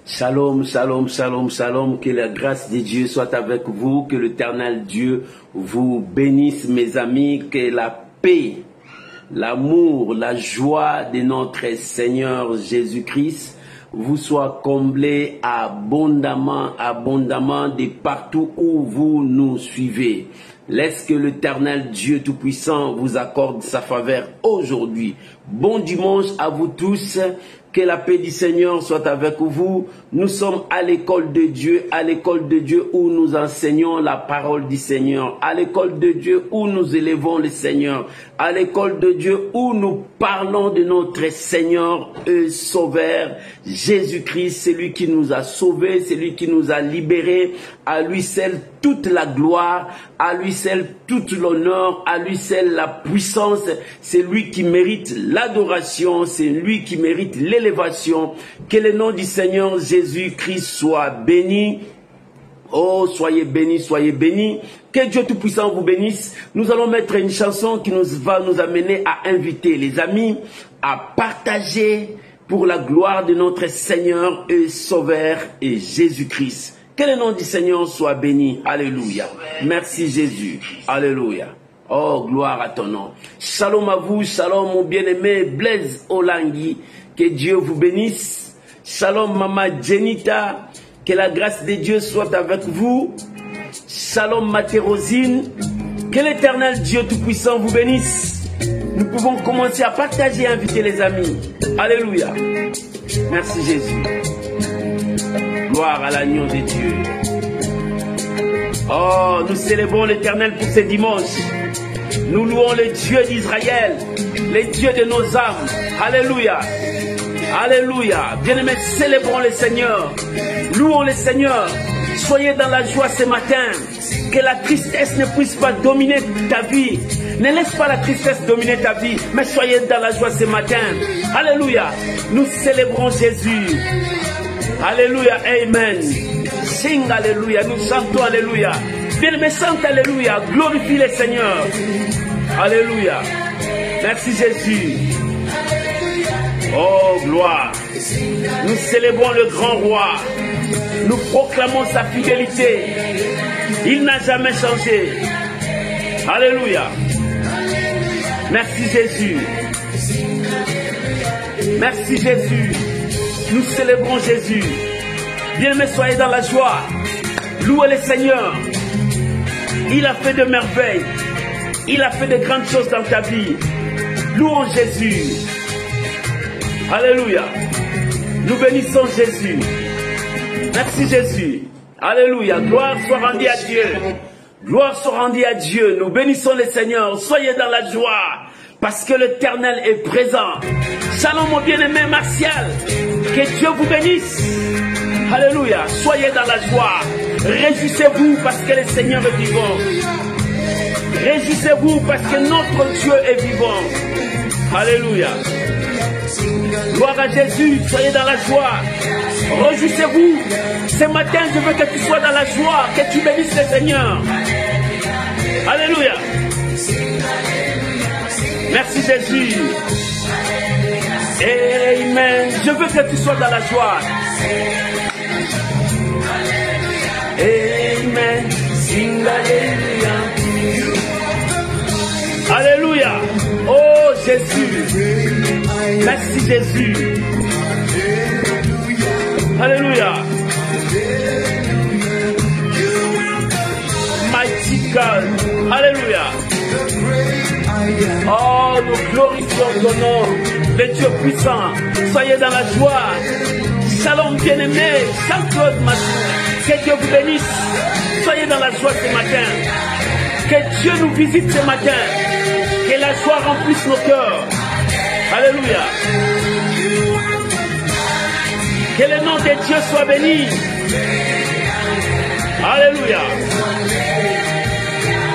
Shalom, shalom, shalom, shalom, que la grâce de Dieu soit avec vous, que l'Éternel Dieu vous bénisse mes amis, que la paix, l'amour, la joie de notre Seigneur Jésus-Christ vous soit comblé abondamment, abondamment de partout où vous nous suivez. Laisse que l'Éternel Dieu Tout-Puissant vous accorde sa faveur aujourd'hui. Bon dimanche à vous tous. Que la paix du Seigneur soit avec vous. Nous sommes à l'école de Dieu où nous enseignons la parole du Seigneur, à l'école de Dieu où nous élevons le Seigneur, à l'école de Dieu où nous parlons de notre Seigneur et Sauveur, Jésus-Christ, celui qui nous a sauvés, celui qui nous a libérés, à lui seul toute la gloire, à lui seul tout l'honneur, à lui seul la puissance, c'est lui qui mérite l'adoration, c'est lui qui mérite l'élévation. Que le nom du Seigneur Jésus-Christ soit béni. Oh, soyez bénis, soyez bénis. Que Dieu Tout-Puissant vous bénisse. Nous allons mettre une chanson qui va nous amener à inviter les amis à partager pour la gloire de notre Seigneur et Sauveur et Jésus-Christ. Que le nom du Seigneur soit béni. Alléluia. Merci Jésus. Alléluia. Oh, gloire à ton nom. Shalom à vous, shalom mon bien-aimé Blaise Olangui. Que Dieu vous bénisse. Shalom Maman Jenita. Que la grâce de Dieu soit avec vous. Shalom Matérosine. Que l'Éternel Dieu Tout-Puissant vous bénisse. Nous pouvons commencer à partager et inviter les amis. Alléluia. Merci Jésus. Gloire à l'agneau de Dieu. Oh, nous célébrons l'Éternel pour ce dimanche. Nous louons le Dieu d'Israël, le Dieu de nos âmes. Alléluia. Alléluia. Bien-aimés, célébrons le Seigneur. Louons le Seigneur. Soyez dans la joie ce matin. Que la tristesse ne puisse pas dominer ta vie. Ne laisse pas la tristesse dominer ta vie, mais soyez dans la joie ce matin. Alléluia. Nous célébrons Jésus. Alléluia, Amen. Sing Alléluia, nous chantons Alléluia. Bien-aimés, chante Alléluia, glorifie le Seigneur. Alléluia. Merci Jésus. Oh, gloire. Nous célébrons le grand roi. Nous proclamons sa fidélité. Il n'a jamais changé. Alléluia. Merci Jésus. Merci Jésus. Nous célébrons Jésus. Bien-aimés, soyez dans la joie. Louez le Seigneur. Il a fait de merveilles. Il a fait de grandes choses dans ta vie. Louons Jésus. Alléluia. Nous bénissons Jésus. Merci Jésus. Alléluia. Gloire soit rendue à Dieu. Gloire soit rendue à Dieu. Nous bénissons le Seigneur. Soyez dans la joie. Parce que l'Éternel est présent. Shalom mon bien-aimé Martial. Que Dieu vous bénisse. Alléluia. Soyez dans la joie. Réjouissez-vous parce que le Seigneur est vivant. Réjouissez-vous parce que notre Dieu est vivant. Alléluia. Gloire à Jésus. Soyez dans la joie. Réjouissez-vous. Ce matin, je veux que tu sois dans la joie. Que tu bénisses le Seigneur. Alléluia. Merci Jésus. Amen. Je veux que tu sois dans la joie. Amen. Sing Alléluia. Alléluia. Oh Jésus. Merci Jésus. Alléluia. Mighty God. Alléluia. Oh, nous glorifions ton nom, le Dieu puissant. Soyez dans la joie. Shalom bien-aimé, Jean-Claude Matou. Que Dieu vous bénisse. Soyez dans la joie ce matin. Que Dieu nous visite ce matin. Que la joie remplisse nos cœurs. Alléluia. Que le nom de Dieu soit béni. Alléluia.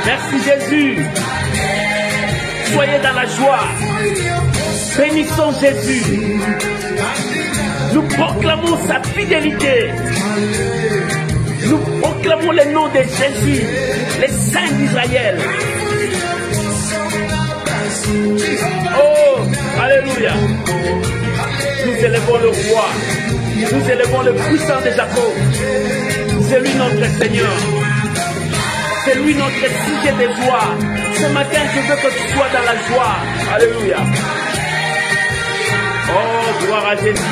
Merci Jésus. Soyez dans la joie. Bénissons Jésus. Nous proclamons sa fidélité. Nous proclamons le nom de Jésus, le Saint d'Israël. Oh, alléluia. Nous élevons le roi. Nous élevons le puissant de Jacob. C'est lui notre Seigneur. C'est lui notre sujet de joie. Ce matin, je veux que tu sois dans la joie. Alléluia. Oh, gloire à Jésus.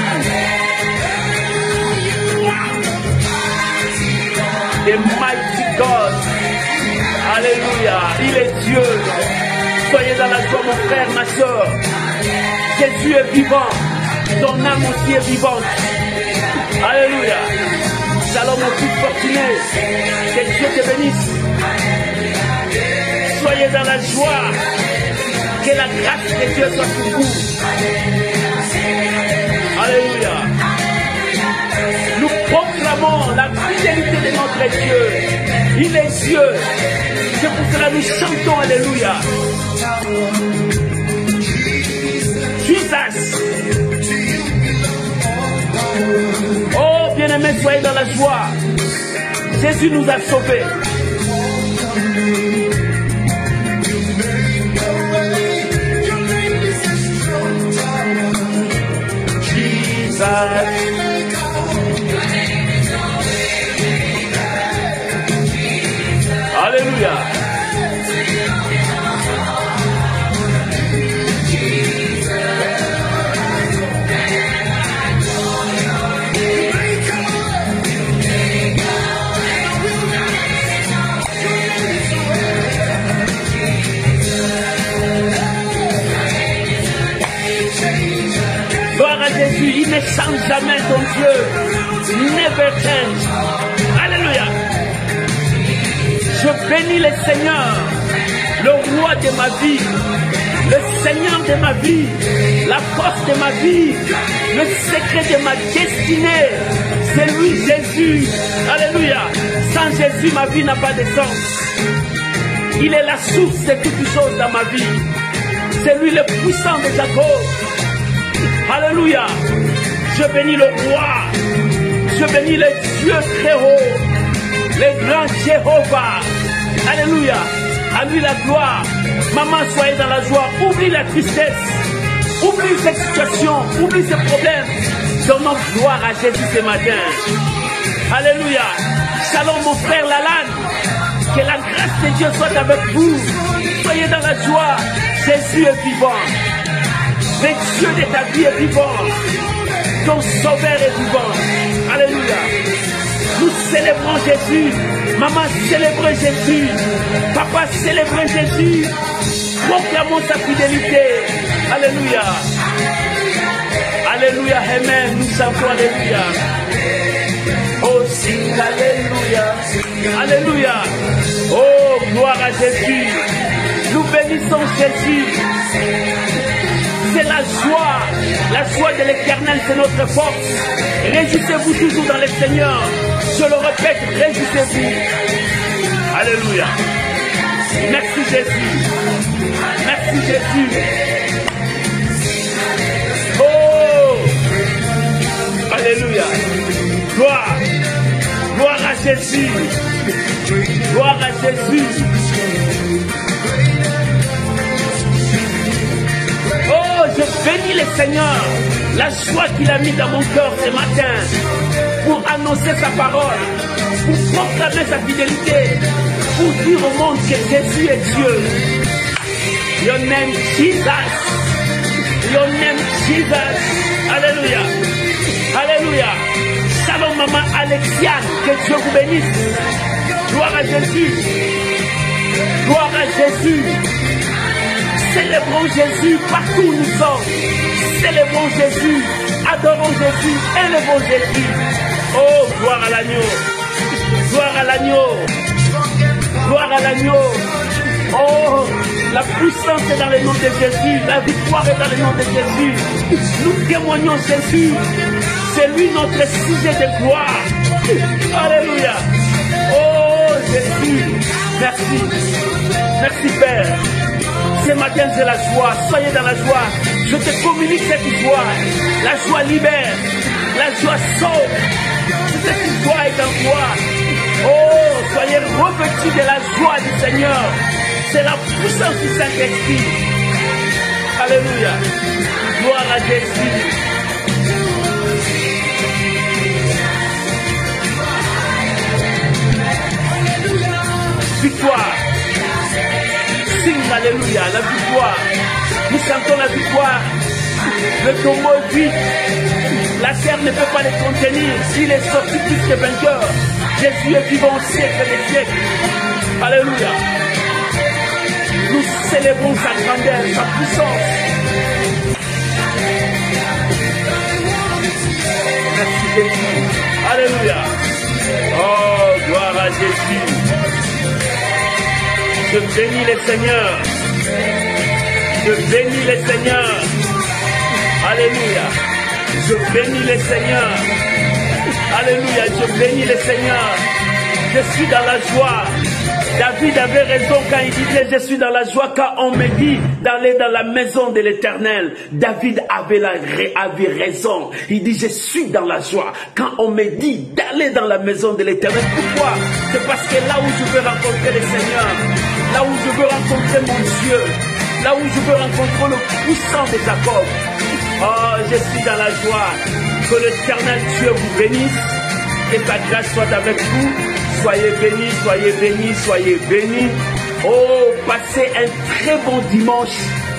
The mighty God. Alléluia. Il est Dieu. Soyez dans la joie, mon frère, ma soeur. Jésus est vivant. Ton âme aussi est vivante. Alléluia. Shalom aux plus fortunés. Que Dieu te bénisse. Soyez dans la joie. Que la grâce de Dieu soit sur vous. Alléluia. Nous proclamons la fidélité de notre Dieu. Il est Dieu. C'est pour cela que nous chantons Alléluia. Jesus. Oh, bien-aimés, soyez dans la joie. Jésus nous a sauvés. Alléluia. Gloire à Jésus, il ne change jamais ton Dieu. Never change. Alléluia. Je bénis le Seigneur, le roi de ma vie, le Seigneur de ma vie, la force de ma vie, le secret de ma destinée. C'est lui Jésus. Alléluia. Sans Jésus, ma vie n'a pas de sens. Il est la source de toutes choses dans ma vie. C'est lui le puissant de Jacob. Alléluia. Je bénis le roi. Je bénis le Dieu très haut. Le grand Jéhovah. Alléluia. À lui la gloire. Maman, soyez dans la joie. Oublie la tristesse. Oublie cette situation. Oublie ce problème. Donnons gloire à Jésus ce matin. Alléluia. Shalom mon frère Lalan. Que la grâce de Dieu soit avec vous. Soyez dans la joie. Jésus est vivant. Le Dieu de ta vie est vivant. Ton sauveur est vivant. Alléluia. Nous célébrons Jésus. Maman, célébrez Jésus. Papa, célébrez Jésus. Proclamons sa fidélité. Alléluia. Alléluia. Amen. Nous chantons Alléluia. Oh, sing Alléluia. Alléluia. Oh, gloire à Jésus. Nous bénissons Jésus. C'est la joie de l'Éternel, c'est notre force. Réjouissez-vous toujours dans le Seigneur. Je le répète, réjouissez-vous. Alléluia. Merci Jésus. Merci Jésus. Oh, alléluia. Gloire. Gloire à Jésus. Gloire à Jésus. Je bénis le Seigneur, la joie qu'il a mis dans mon cœur ce matin pour annoncer sa parole, pour proclamer sa fidélité, pour dire au monde que Jésus est Dieu. Your name Jesus. Your name Jesus. Alléluia. Alléluia. Shalom maman Alexiane, que Dieu vous bénisse. Gloire à Jésus. Gloire à Jésus. Célébrons Jésus partout où nous sommes. Célébrons Jésus, adorons Jésus, élevons Jésus. Oh, gloire à l'agneau. Gloire à l'agneau. Gloire à l'agneau. Oh, la puissance est dans le nom de Jésus. La victoire est dans le nom de Jésus. Nous témoignons Jésus. C'est lui notre sujet de gloire. Alléluia. Oh, Jésus. Merci. Merci, Père. Ce matin, c'est la joie. Soyez dans la joie. Je te communique cette joie. La joie libère. La joie sauve. Cette joie est en toi. Oh, soyez revêtus de la joie du Seigneur. C'est la puissance du Saint-Esprit. Alléluia. Gloire à Jésus. Alléluia, la victoire. Nous sentons la victoire. Le tombeau est vide. La terre ne peut pas les contenir. Il est sorti plus que vainqueur. Jésus est vivant au siècle des siècles. Alléluia. Nous célébrons sa grandeur, sa puissance. Merci Jésus. Alléluia. Oh, gloire à Jésus. Je bénis les seigneurs. Je bénis les seigneurs. Alléluia. Je bénis les seigneurs. Alléluia. Je bénis les seigneurs. Je suis dans la joie. David avait raison quand il disait je suis dans la joie quand on me dit d'aller dans la maison de l'Éternel. David avait raison. Il dit je suis dans la joie quand on me dit d'aller dans la maison de l'Éternel. Pourquoi? C'est parce que là où je veux rencontrer le Seigneur, là où je veux rencontrer mon Dieu, là où je veux rencontrer le puissant de Jacob. Oh, je suis dans la joie. Que l'Éternel Dieu vous bénisse. Que sa grâce soit avec vous. Soyez bénis, soyez bénis, soyez bénis. Oh, passez un très bon dimanche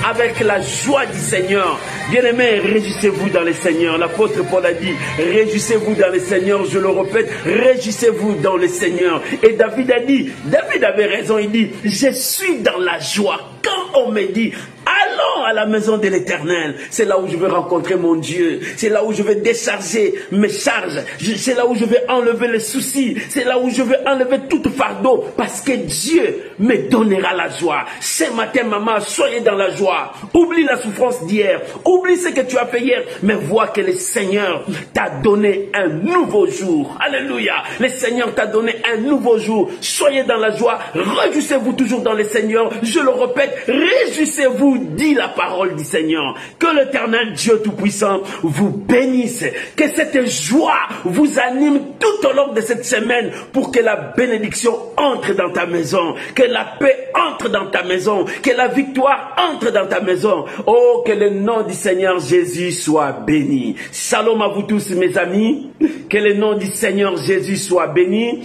avec la joie du Seigneur. Bien-aimés, réjouissez-vous dans le Seigneur. L'apôtre Paul a dit, réjouissez-vous dans le Seigneur. Je le répète, réjouissez-vous dans le Seigneur. Et David a dit, David avait raison, il dit, je suis dans la joie. Quand on me dit, allons à la maison de l'Éternel, c'est là où je veux rencontrer mon Dieu. C'est là où je vais décharger mes charges. C'est là où je vais enlever les soucis. C'est là où je vais enlever tout fardeau. Parce que Dieu me donnera la joie. Ce matin, maman, soyez dans la joie. Oublie la souffrance d'hier. Oublie ce que tu as fait hier. Mais vois que le Seigneur t'a donné un nouveau jour. Alléluia. Le Seigneur t'a donné un nouveau jour. Soyez dans la joie. Réjouissez-vous toujours dans le Seigneur. Je le répète, réjouissez-vous, dit la parole du Seigneur. Que l'Éternel Dieu Tout-Puissant vous bénisse. Que cette joie vous anime tout au long de cette semaine pour que la bénédiction entre dans ta maison. Que la paix entre dans ta maison. Que la victoire entre dans ta maison. Oh, que le nom du Seigneur Jésus soit béni. Shalom à vous tous mes amis. Que le nom du Seigneur Jésus soit béni.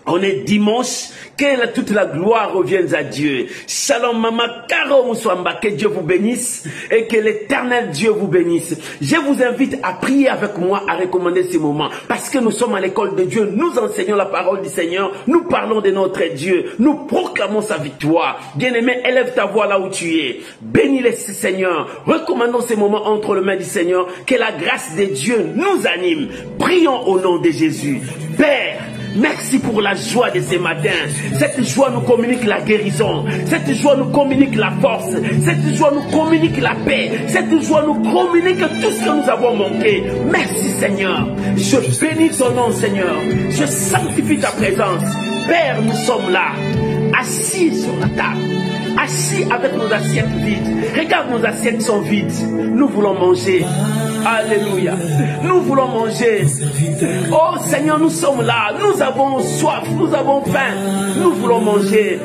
On est dimanche, que toute la gloire revienne à Dieu. Shalom maman, Karo Mouswamba, que Dieu vous bénisse et que l'Éternel Dieu vous bénisse. Je vous invite à prier avec moi, à recommander ces moments, parce que nous sommes à l'école de Dieu, nous enseignons la parole du Seigneur, nous parlons de notre Dieu, nous proclamons sa victoire. Bien-aimé, élève ta voix là où tu es. Bénis le Seigneur. Recommandons ces moments entre les mains du Seigneur, que la grâce de Dieu nous anime. Prions au nom de Jésus. Père, merci pour la joie de ce matin. Cette joie nous communique la guérison. Cette joie nous communique la force. Cette joie nous communique la paix. Cette joie nous communique tout ce que nous avons manqué. Merci Seigneur. Je bénis ton nom Seigneur. Je sanctifie ta présence. Père, nous sommes là, assis sur la table. Assis avec nos assiettes vides. Regarde, nos assiettes sont vides. Nous voulons manger. Alléluia. Nous voulons manger. Oh Seigneur, nous sommes là. Nous avons soif. Nous avons faim. Nous voulons manger.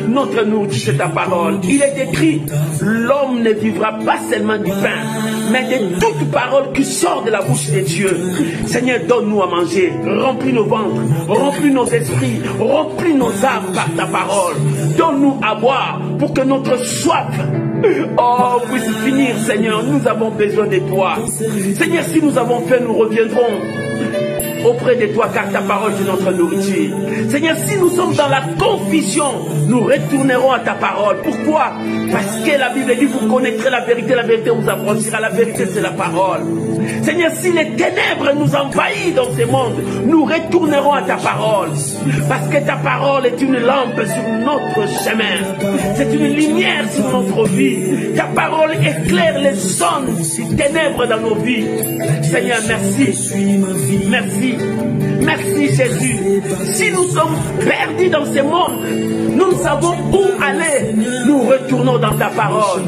Notre nourriture, c'est ta parole. Il est écrit, l'homme ne vivra pas seulement du pain, mais de toute parole qui sort de la bouche de Dieu. Seigneur, donne-nous à manger. Remplis nos ventres. Remplis nos esprits. Remplis nos âmes par ta parole. Donne-nous à boire pour que notre soif, oh, puisse finir, Seigneur. Nous avons besoin de toi. Seigneur, si nous avons faim, nous reviendrons auprès de toi, car ta parole est notre nourriture. Seigneur, si nous sommes dans la confusion, nous retournerons à ta parole. Pourquoi? Parce que la Bible dit, vous connaîtrez la vérité vous affranchira. La vérité, c'est la parole. Seigneur, si les ténèbres nous envahissent dans ce monde, nous retournerons à ta parole. Parce que ta parole est une lampe sur notre chemin. C'est une lumière sur notre vie. Ta parole éclaire les zones des ténèbres dans nos vies. Seigneur, merci. Merci. Merci Jésus. Si nous sommes perdus dans ce monde, nous savons où aller. Nous retournons dans ta parole.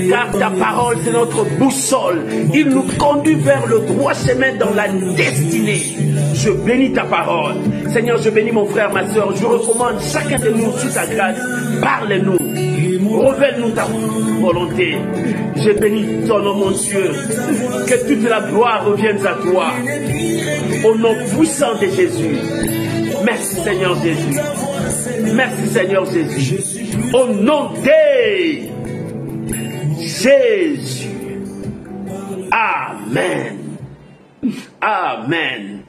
Car ta parole, c'est notre boussole. Il nous conduit vers le droit chemin dans la destinée. Je bénis ta parole. Seigneur, je bénis mon frère, ma soeur. Je recommande chacun de nous sous ta grâce. Parle-nous. Révèle-nous ta volonté. Je bénis ton nom, mon Dieu. Que toute la gloire revienne à toi. Au nom puissant de Jésus. Merci Seigneur Jésus. Merci Seigneur Jésus. Au nom de Jésus. Amen. Amen.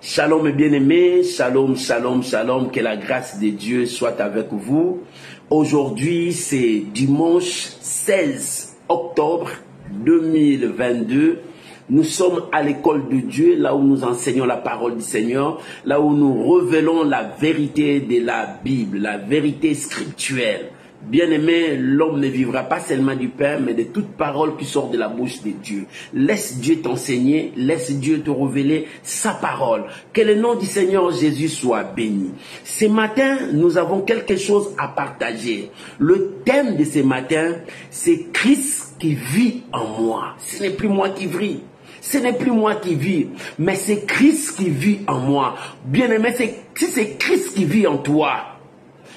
Shalom mes bien-aimés, shalom, shalom, shalom, que la grâce de Dieu soit avec vous. Aujourd'hui, c'est dimanche 16 octobre 2022. Nous sommes à l'école de Dieu, là où nous enseignons la parole du Seigneur, là où nous révélons la vérité de la Bible, la vérité scripturelle. Bien-aimé, l'homme ne vivra pas seulement du pain, mais de toute parole qui sort de la bouche de Dieu. Laisse Dieu t'enseigner, laisse Dieu te révéler sa parole. Que le nom du Seigneur Jésus soit béni. Ce matin, nous avons quelque chose à partager. Le thème de ce matin, c'est Christ qui vit en moi. Ce n'est plus moi qui vis. Ce n'est plus moi qui vis, mais c'est Christ qui vit en moi. Bien-aimé, si c'est Christ qui vit en toi,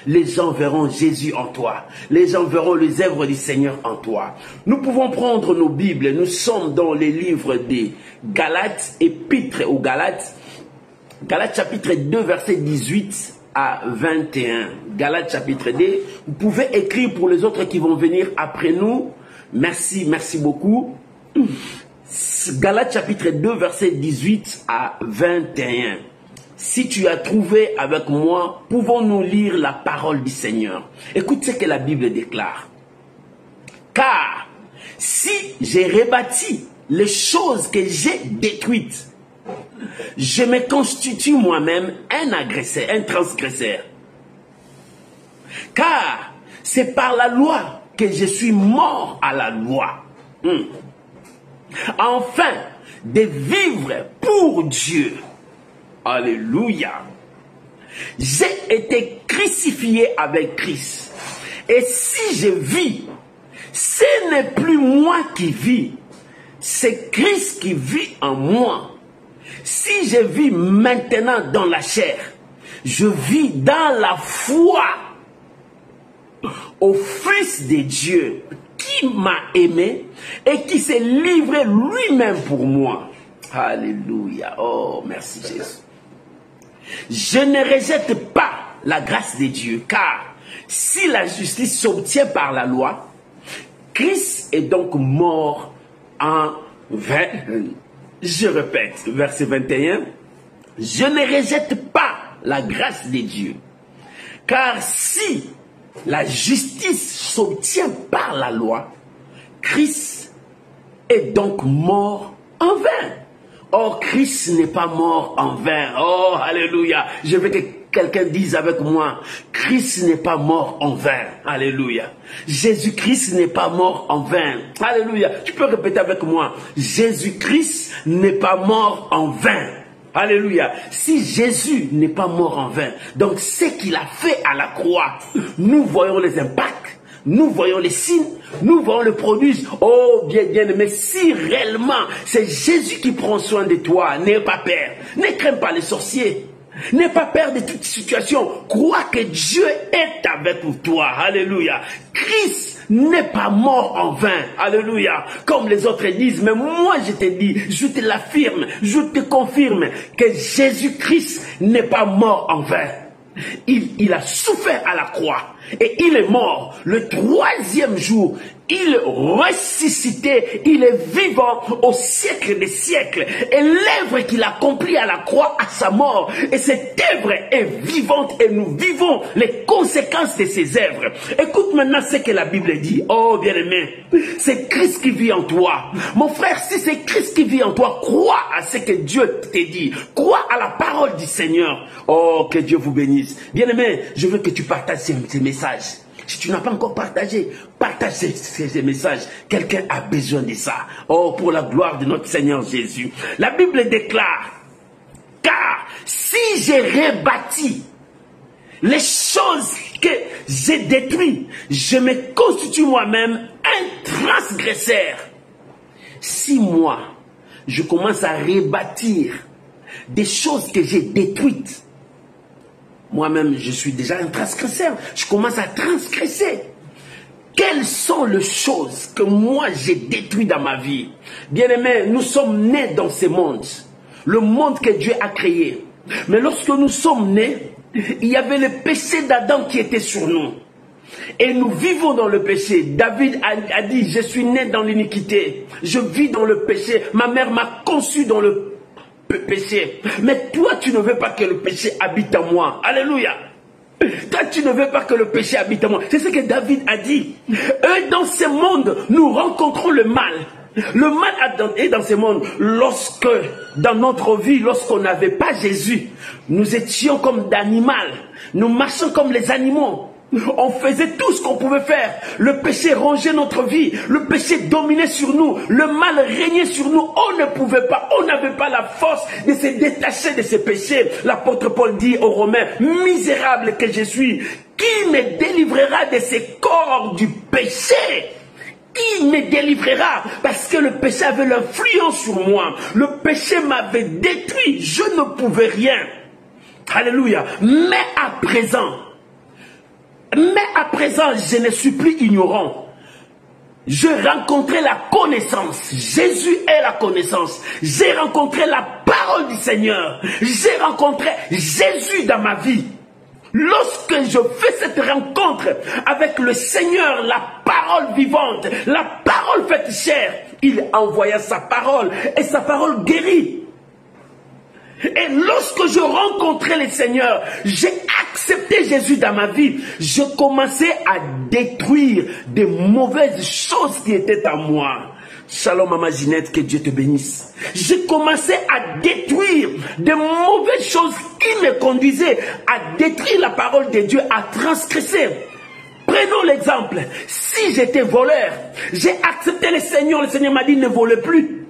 les gens verront Jésus en toi. Les gens verront les œuvres du Seigneur en toi. Nous pouvons prendre nos Bibles. Nous sommes dans les livres des Galates, épître aux Galates. Galates chapitre 2, verset 18 à 21. Galates chapitre 2. Vous pouvez écrire pour les autres qui vont venir après nous. Merci, merci beaucoup. Galates chapitre 2, verset 18 à 21. Si tu as trouvé avec moi, pouvons-nous lire la parole du Seigneur. Écoute ce que la Bible déclare. Car si j'ai rebâti les choses que j'ai détruites, je me constitue moi-même un agresseur, un transgresseur. Car c'est par la loi que je suis mort à la loi. Enfin, de vivre pour Dieu. Alléluia. J'ai été crucifié avec Christ. Et si je vis, ce n'est plus moi qui vis, c'est Christ qui vit en moi. Si je vis maintenant dans la chair, je vis dans la foi au Fils de Dieu qui m'a aimé et qui s'est livré lui-même pour moi. Alléluia. Oh, merci Jésus. Je ne rejette pas la grâce de Dieu, car si la justice s'obtient par la loi, Christ est donc mort en vain. Je répète, verset 21. Je ne rejette pas la grâce de Dieu, car si la justice s'obtient par la loi, Christ est donc mort en vain. Or, Christ n'est pas mort en vain. Oh, alléluia. Je veux que quelqu'un dise avec moi, Christ n'est pas mort en vain. Alléluia. Jésus-Christ n'est pas mort en vain. Alléluia. Tu peux répéter avec moi, Jésus-Christ n'est pas mort en vain. Alléluia. Si Jésus n'est pas mort en vain, donc ce qu'il a fait à la croix, nous voyons les impacts. Nous voyons les signes, nous voyons le produit. Oh, bien, mais si réellement c'est Jésus qui prend soin de toi, n'aie pas peur. Ne crains pas les sorciers. N'aie pas peur de toute situation. Crois que Dieu est avec toi. Alléluia. Christ n'est pas mort en vain. Alléluia. Comme les autres disent, mais moi je te dis, je te l'affirme, je te confirme que Jésus-Christ n'est pas mort en vain. Il a souffert à la croix et il est mort. Le troisième jour, il est ressuscité, il est vivant au siècle des siècles. Et l'œuvre qu'il a accomplie à la croix à sa mort, et cette œuvre est vivante et nous vivons les conséquences de ces œuvres. Écoute maintenant ce que la Bible dit. Oh bien-aimé, c'est Christ qui vit en toi. Mon frère, si c'est Christ qui vit en toi, crois à ce que Dieu te dit. Crois à la parole du Seigneur. Oh, que Dieu vous bénisse. Bien-aimé, je veux que tu partages ces messages. Si tu n'as pas encore partagé, partage ces messages. Quelqu'un a besoin de ça. Oh, pour la gloire de notre Seigneur Jésus. La Bible déclare, car si j'ai rebâti les choses que j'ai détruites, je me constitue moi-même un transgresseur. Si moi, je commence à rebâtir des choses que j'ai détruites, moi-même, je suis déjà un transgresseur. Je commence à transgresser. Quelles sont les choses que moi j'ai détruites dans ma vie? Bien-aimés, nous sommes nés dans ce monde. Le monde que Dieu a créé. Mais lorsque nous sommes nés, il y avait le péché d'Adam qui était sur nous. Et nous vivons dans le péché. David a dit, je suis né dans l'iniquité. Je vis dans le péché. Ma mère m'a conçu dans le péché. Mais toi, tu ne veux pas que le péché habite en moi. Alléluia. Toi, tu ne veux pas que le péché habite en moi. C'est ce que David a dit. Et dans ce monde, nous rencontrons le mal. Le mal est dans ce monde. Lorsque, dans notre vie, lorsqu'on n'avait pas Jésus, nous étions comme d'animaux. Nous marchions comme les animaux. On faisait tout ce qu'on pouvait faire. Le péché rongeait notre vie. Le péché dominait sur nous. Le mal régnait sur nous. On ne pouvait pas, on n'avait pas la force de se détacher de ces péchés. L'apôtre Paul dit aux Romains, misérable que je suis, qui me délivrera de ces corps du péché? Qui me délivrera? Parce que le péché avait l'influence sur moi. Le péché m'avait détruit. Je ne pouvais rien. Alléluia. Mais à présent, je ne suis plus ignorant. Je rencontrais la connaissance. Jésus est la connaissance. J'ai rencontré la parole du Seigneur. J'ai rencontré Jésus dans ma vie. Lorsque je fais cette rencontre avec le Seigneur, la parole vivante, la parole faite chair, il envoya sa parole et sa parole guérit. Et lorsque je rencontrais le Seigneur, j'ai accepté Jésus dans ma vie, je commençais à détruire des mauvaises choses qui étaient en moi. Shalom Maman Ginette, que Dieu te bénisse. J'ai commencé à détruire des mauvaises choses qui me conduisaient à détruire la parole de Dieu, à transgresser. Prenons l'exemple. Si j'étais voleur, j'ai accepté le Seigneur m'a dit ne volez plus.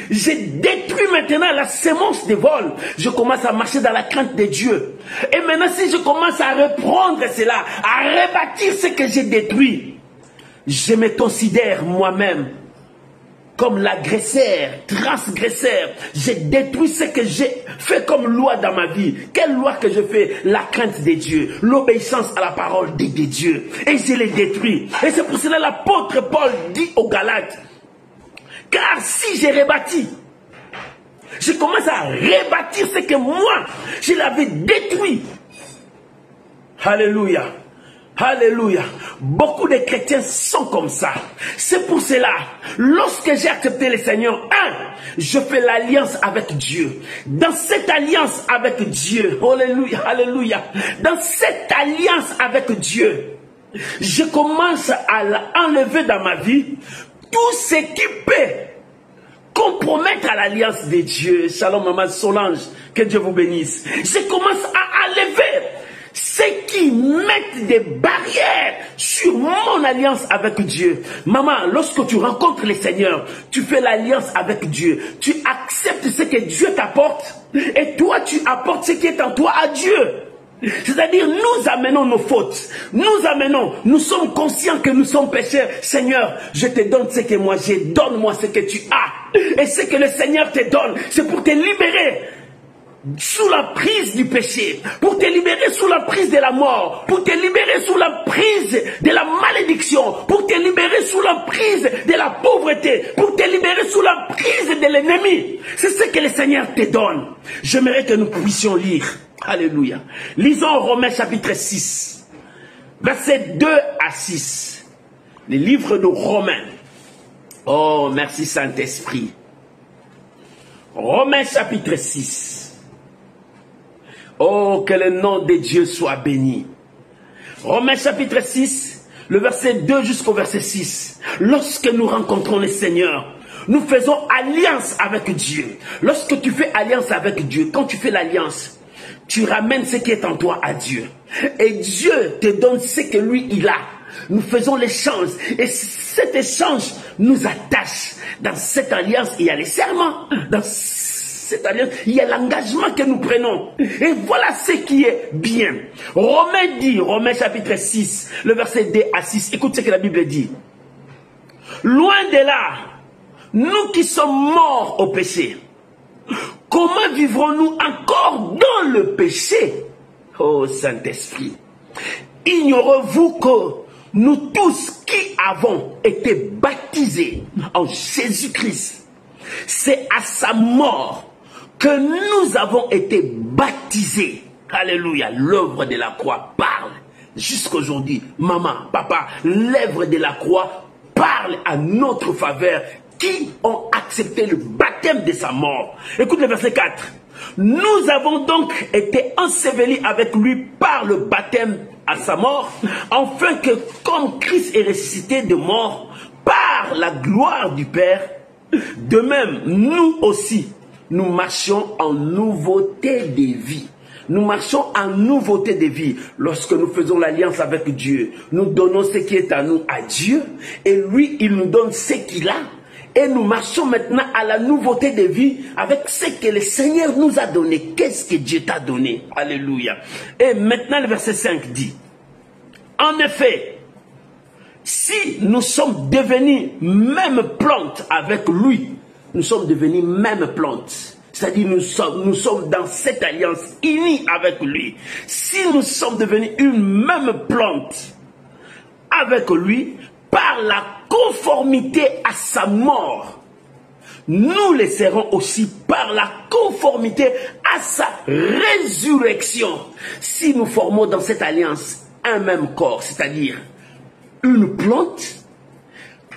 J'ai détruit maintenant la sémence des vols. Je commence à marcher dans la crainte de Dieu. Et maintenant, si je commence à reprendre cela, à rebâtir ce que j'ai détruit, je me considère moi-même comme l'agresseur, transgresseur. J'ai détruit ce que j'ai fait comme loi dans ma vie. Quelle loi que je fais? La crainte de Dieu, l'obéissance à la parole de Dieu. Et je l'ai détruit. Et c'est pour cela que l'apôtre Paul dit aux Galates, car si j'ai rebâti, je commence à rebâtir ce que moi, je l'avais détruit. Alléluia. Alléluia. Beaucoup de chrétiens sont comme ça. C'est pour cela, lorsque j'ai accepté le Seigneur, je fais l'alliance avec Dieu. Dans cette alliance avec Dieu, alléluia, alléluia. Dans cette alliance avec Dieu, je commence à enlever dans ma vie tout ce qui peut compromettre à l'alliance de Dieu. Shalom Maman Solange, que Dieu vous bénisse. Je commence à enlever ceux qui mettent des barrières sur mon alliance avec Dieu. Maman, lorsque tu rencontres le Seigneur, tu fais l'alliance avec Dieu. Tu acceptes ce que Dieu t'apporte et toi tu apportes ce qui est en toi à Dieu. C'est-à-dire, nous amenons nos fautes. Nous sommes conscients que nous sommes pécheurs. Seigneur, je te donne ce que moi j'ai. Donne-moi ce que tu as. Et ce que le Seigneur te donne, c'est pour te libérer sous la prise du péché, pour te libérer sous la prise de la mort, pour te libérer sous la prise de la malédiction, pour te libérer sous la prise de la pauvreté, pour te libérer sous la prise de l'ennemi. C'est ce que le Seigneur te donne. J'aimerais que nous puissions lire. Alléluia. Lisons Romains chapitre 6, versets 2 à 6. Le livre de Romains. Oh, merci Saint-Esprit. Romains chapitre 6. Oh, que le nom de Dieu soit béni. Romains chapitre 6, le verset 2 jusqu'au verset 6. Lorsque nous rencontrons le Seigneur, nous faisons alliance avec Dieu. Lorsque tu fais alliance avec Dieu, quand tu fais l'alliance, tu ramènes ce qui est en toi à Dieu. Et Dieu te donne ce que lui, il a. Nous faisons l'échange. Et cet échange nous attache. Dans cette alliance, il y a les serments. Dans cette alliance, il y a l'engagement que nous prenons. Et voilà ce qui est bien. Romains dit, Romains chapitre 6, le verset 2 à 6. Écoute ce que la Bible dit. Loin de là, nous qui sommes morts au péché, comment vivrons-nous encore dans le péché? Oh Saint-Esprit, ignorez-vous que nous tous qui avons été baptisés en Jésus-Christ, c'est à sa mort que nous avons été baptisés. Alléluia, l'œuvre de la croix parle. jusqu'aujourd'hui, maman, papa, l'œuvre de la croix parle à notre faveur, qui ont accepté le baptême de sa mort. Écoute le verset 4. Nous avons donc été ensevelis avec lui par le baptême à sa mort, afin que comme Christ est ressuscité de mort par la gloire du Père, de même nous aussi, nous marchons en nouveauté de vie. Nous marchons en nouveauté de vie. Lorsque nous faisons l'alliance avec Dieu, nous donnons ce qui est à nous à Dieu, et lui, il nous donne ce qu'il a. Et nous marchons maintenant à la nouveauté de vie avec ce que le Seigneur nous a donné. Qu'est-ce que Dieu t'a donné? Alléluia. Et maintenant le verset 5 dit, en effet, si nous sommes devenus même plante avec lui, nous sommes devenus même plante. C'est-à-dire nous sommes dans cette alliance unie avec lui. Si nous sommes devenus une même plante avec lui, par la conformité à sa mort, nous le serons aussi par la conformité à sa résurrection. Si nous formons dans cette alliance un même corps, c'est-à-dire une plante,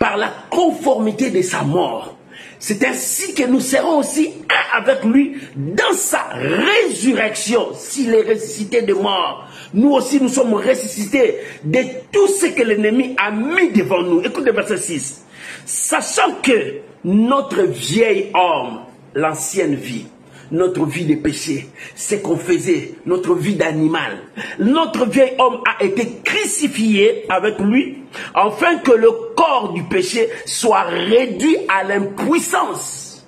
par la conformité de sa mort, c'est ainsi que nous serons aussi un avec lui dans sa résurrection. S'il est ressuscité de mort, nous aussi nous sommes ressuscités de tout ce que l'ennemi a mis devant nous. Écoute le verset 6. Sachant que notre vieil homme, l'ancienne vie, notre vie de péché, ce qu'on faisait, notre vie d'animal, notre vieil homme a été crucifié avec lui, afin que le corps du péché soit réduit à l'impuissance.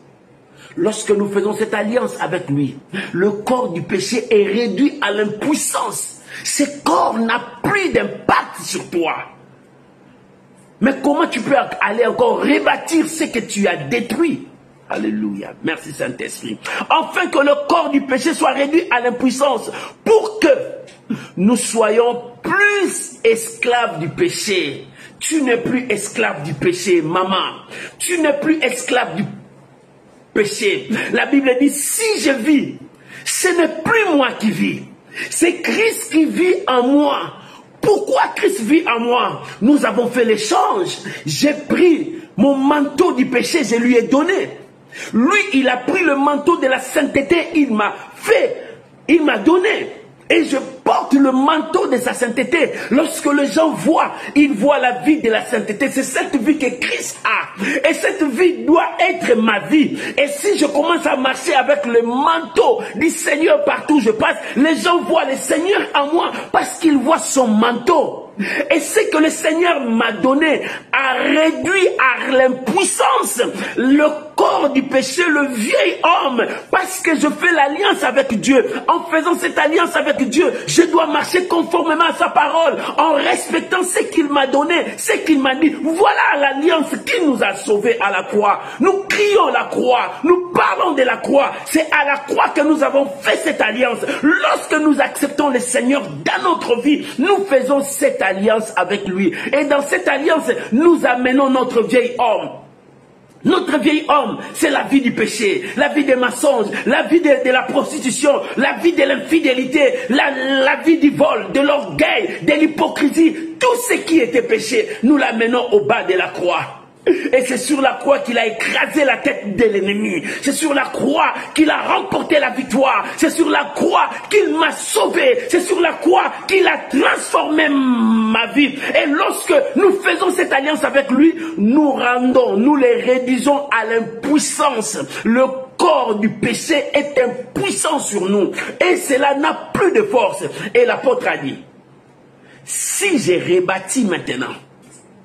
Lorsque nous faisons cette alliance avec lui, le corps du péché est réduit à l'impuissance. Ce corps n'a plus d'impact sur toi. Mais comment tu peux aller encore rebâtir ce que tu as détruit? Alléluia. Merci Saint-Esprit. Afin que le corps du péché soit réduit à l'impuissance, pour que nous soyons plus esclaves du péché. Tu n'es plus esclave du péché, maman. Tu n'es plus esclave du péché. La Bible dit, si je vis, ce n'est plus moi qui vis. C'est Christ qui vit en moi. Pourquoi Christ vit en moi? Nous avons fait l'échange. J'ai pris mon manteau du péché, je lui ai donné. Lui, il a pris le manteau de la sainteté, il m'a donné. Et je porte le manteau de sa sainteté. Lorsque les gens voient, ils voient la vie de la sainteté. C'est cette vie que Christ a. Et cette vie doit être ma vie. Et si je commence à marcher avec le manteau du Seigneur partout où je passe, les gens voient le Seigneur en moi parce qu'ils voient son manteau. Et ce que le Seigneur m'a donné a réduit à l'impuissance le corps du péché, le vieil homme, parce que je fais l'alliance avec Dieu. En faisant cette alliance avec Dieu, je dois marcher conformément à sa parole, en respectant ce qu'il m'a donné, ce qu'il m'a dit. Voilà l'alliance qui nous a sauvés à la croix. Nous crions la croix, nous parlons de la croix. C'est à la croix que nous avons fait cette alliance. Lorsque nous acceptons le Seigneur dans notre vie, nous faisons cette alliance avec lui. Et dans cette alliance, nous amenons notre vieil homme. Notre vieil homme, c'est la vie du péché, la vie des mensonges, la vie de la prostitution, la vie de l'infidélité, la vie du vol, de l'orgueil, de l'hypocrisie. Tout ce qui était péché, nous l'amenons au bas de la croix. Et c'est sur la croix qu'il a écrasé la tête de l'ennemi. C'est sur la croix qu'il a remporté la victoire. C'est sur la croix qu'il m'a sauvé. C'est sur la croix qu'il a transformé ma vie. Et lorsque nous faisons cette alliance avec lui, nous les réduisons à l'impuissance. Le corps du péché est impuissant sur nous. Et cela n'a plus de force. Et l'apôtre a dit, si j'ai rebâti maintenant,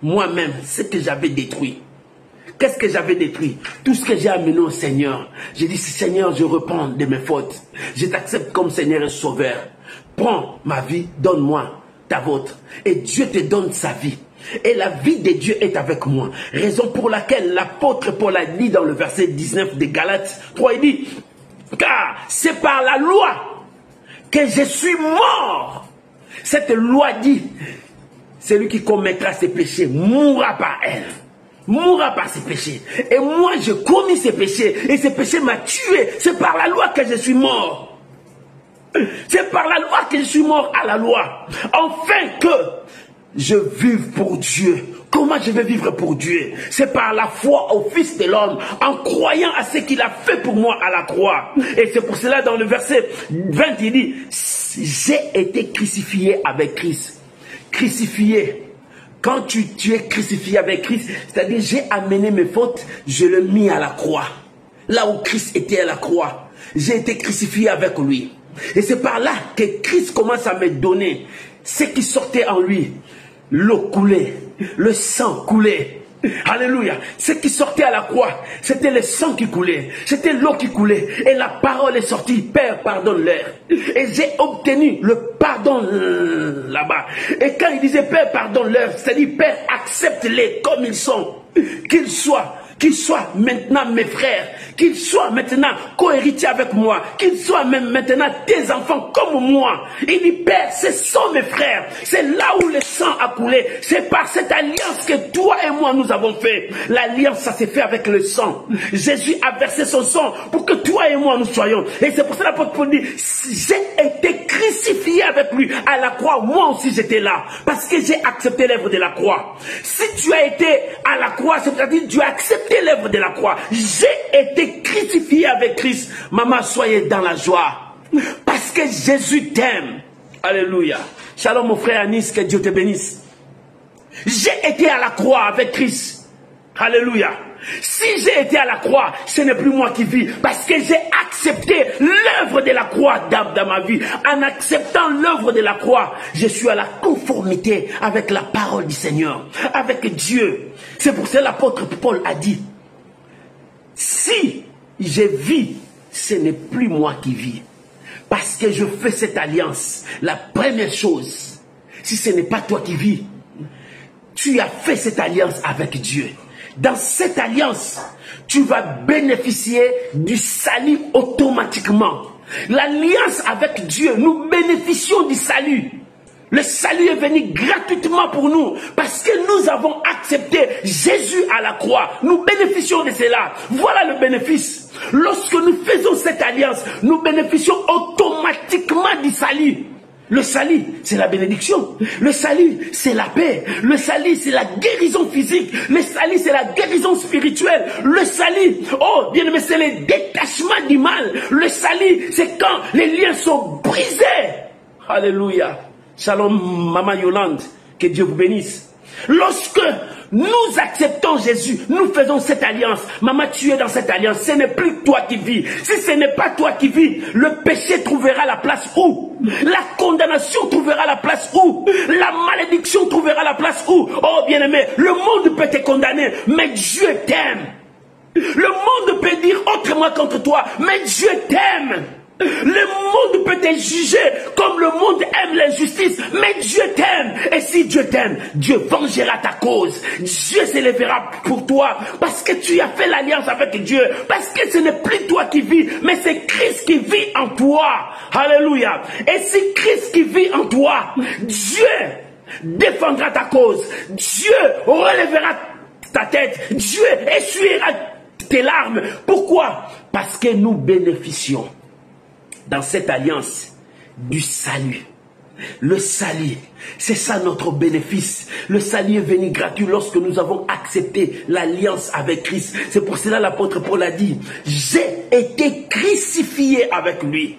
moi-même, ce que j'avais détruit. Qu'est-ce que j'avais détruit? Tout ce que j'ai amené au Seigneur. J'ai dit, Seigneur, je repens de mes fautes. Je t'accepte comme Seigneur et Sauveur. Prends ma vie, donne-moi ta vôtre. Et Dieu te donne sa vie. Et la vie de Dieu est avec moi. Raison pour laquelle l'apôtre Paul a dit dans le verset 19 de Galates 3, il dit, car c'est par la loi que je suis mort. Cette loi dit, celui qui commettra ses péchés mourra par elle. Mourra par ses péchés. Et moi, j'ai commis ces péchés. Et ces péchés m'a tué. C'est par la loi que je suis mort. C'est par la loi que je suis mort à la loi. Afin que je vive pour Dieu. Comment je vais vivre pour Dieu? C'est par la foi au Fils de l'homme, en croyant à ce qu'il a fait pour moi à la croix. Et c'est pour cela dans le verset 20, il dit, j'ai été crucifié avec Christ. Crucifié. Quand tu es crucifié avec Christ, c'est-à-dire j'ai amené mes fautes, je l'ai mis à la croix. Là où Christ était à la croix, j'ai été crucifié avec lui. Et c'est par là que Christ commence à me donner ce qui sortait en lui. L'eau coulait, le sang coulait. Alléluia. Ce qui sortait à la croix, c'était le sang qui coulait, c'était l'eau qui coulait. Et la parole est sortie, Père, pardonne-leur. Et j'ai obtenu le pardon là-bas. Et quand il disait Père, pardonne-leur, c'est-à-dire Père, accepte-les comme ils sont, qu'ils soient maintenant mes frères, qu'ils soient maintenant co-héritiers avec moi, qu'ils soient même maintenant tes enfants comme moi. Il dit, Père, ce sont mes frères, c'est là où le sang a coulé, c'est par cette alliance que toi et moi nous avons fait. L'alliance, ça s'est fait avec le sang. Jésus a versé son sang pour que toi et moi nous soyons. Et c'est pour ça l'apôtre Paul dit, j'ai été crucifié avec lui à la croix, moi aussi j'étais là, parce que j'ai accepté l'œuvre de la croix. Si tu as été à la croix, c'est-à-dire tu as accepté l'œuvre de la croix. J'ai été crucifié avec Christ. Maman, soyez dans la joie. Parce que Jésus t'aime. Alléluia. Shalom mon frère Anis, que Dieu te bénisse. J'ai été à la croix avec Christ. Alléluia. Si j'ai été à la croix, ce n'est plus moi qui vis. Parce que j'ai accepté l'œuvre de la croix dans ma vie. En acceptant l'œuvre de la croix, je suis à la conformité avec la parole du Seigneur, avec Dieu. C'est pour ça que l'apôtre Paul a dit, si je vis, ce n'est plus moi qui vis. Parce que je fais cette alliance. La première chose, si ce n'est pas toi qui vis, tu as fait cette alliance avec Dieu. Dans cette alliance, tu vas bénéficier du salut automatiquement. L'alliance avec Dieu, nous bénéficions du salut. Le salut est venu gratuitement pour nous parce que nous avons accepté Jésus à la croix. Nous bénéficions de cela. Voilà le bénéfice. Lorsque nous faisons cette alliance, nous bénéficions automatiquement du salut. Le salut, c'est la bénédiction. Le salut, c'est la paix. Le salut, c'est la guérison physique. Le salut, c'est la guérison spirituelle. Le salut, oh, bien aimé, c'est le détachement du mal. Le salut, c'est quand les liens sont brisés. Alléluia. Shalom, Maman Yolande, que Dieu vous bénisse. Lorsque nous acceptons Jésus, nous faisons cette alliance. Maman, tu es dans cette alliance. Ce n'est plus toi qui vis. Si ce n'est pas toi qui vis, le péché trouvera la place où? La condamnation trouvera la place où? La malédiction trouvera la place où? Oh bien-aimé, le monde peut te condamner, mais Dieu t'aime. Le monde peut dire autrement contre toi, mais Dieu t'aime. Le monde peut te juger comme le monde aime l'injustice, mais Dieu t'aime. Et si Dieu t'aime, Dieu vengera ta cause. Dieu s'élèvera pour toi parce que tu as fait l'alliance avec Dieu. Parce que ce n'est plus toi qui vis, mais c'est Christ qui vit en toi. Alléluia. Et si Christ qui vit en toi, Dieu défendra ta cause. Dieu relèvera ta tête. Dieu essuiera tes larmes. Pourquoi? Parce que nous bénéficions dans cette alliance du salut. Le salut, c'est ça notre bénéfice. Le salut est venu gratuit lorsque nous avons accepté l'alliance avec Christ. C'est pour cela l'apôtre Paul a dit, j'ai été crucifié avec lui.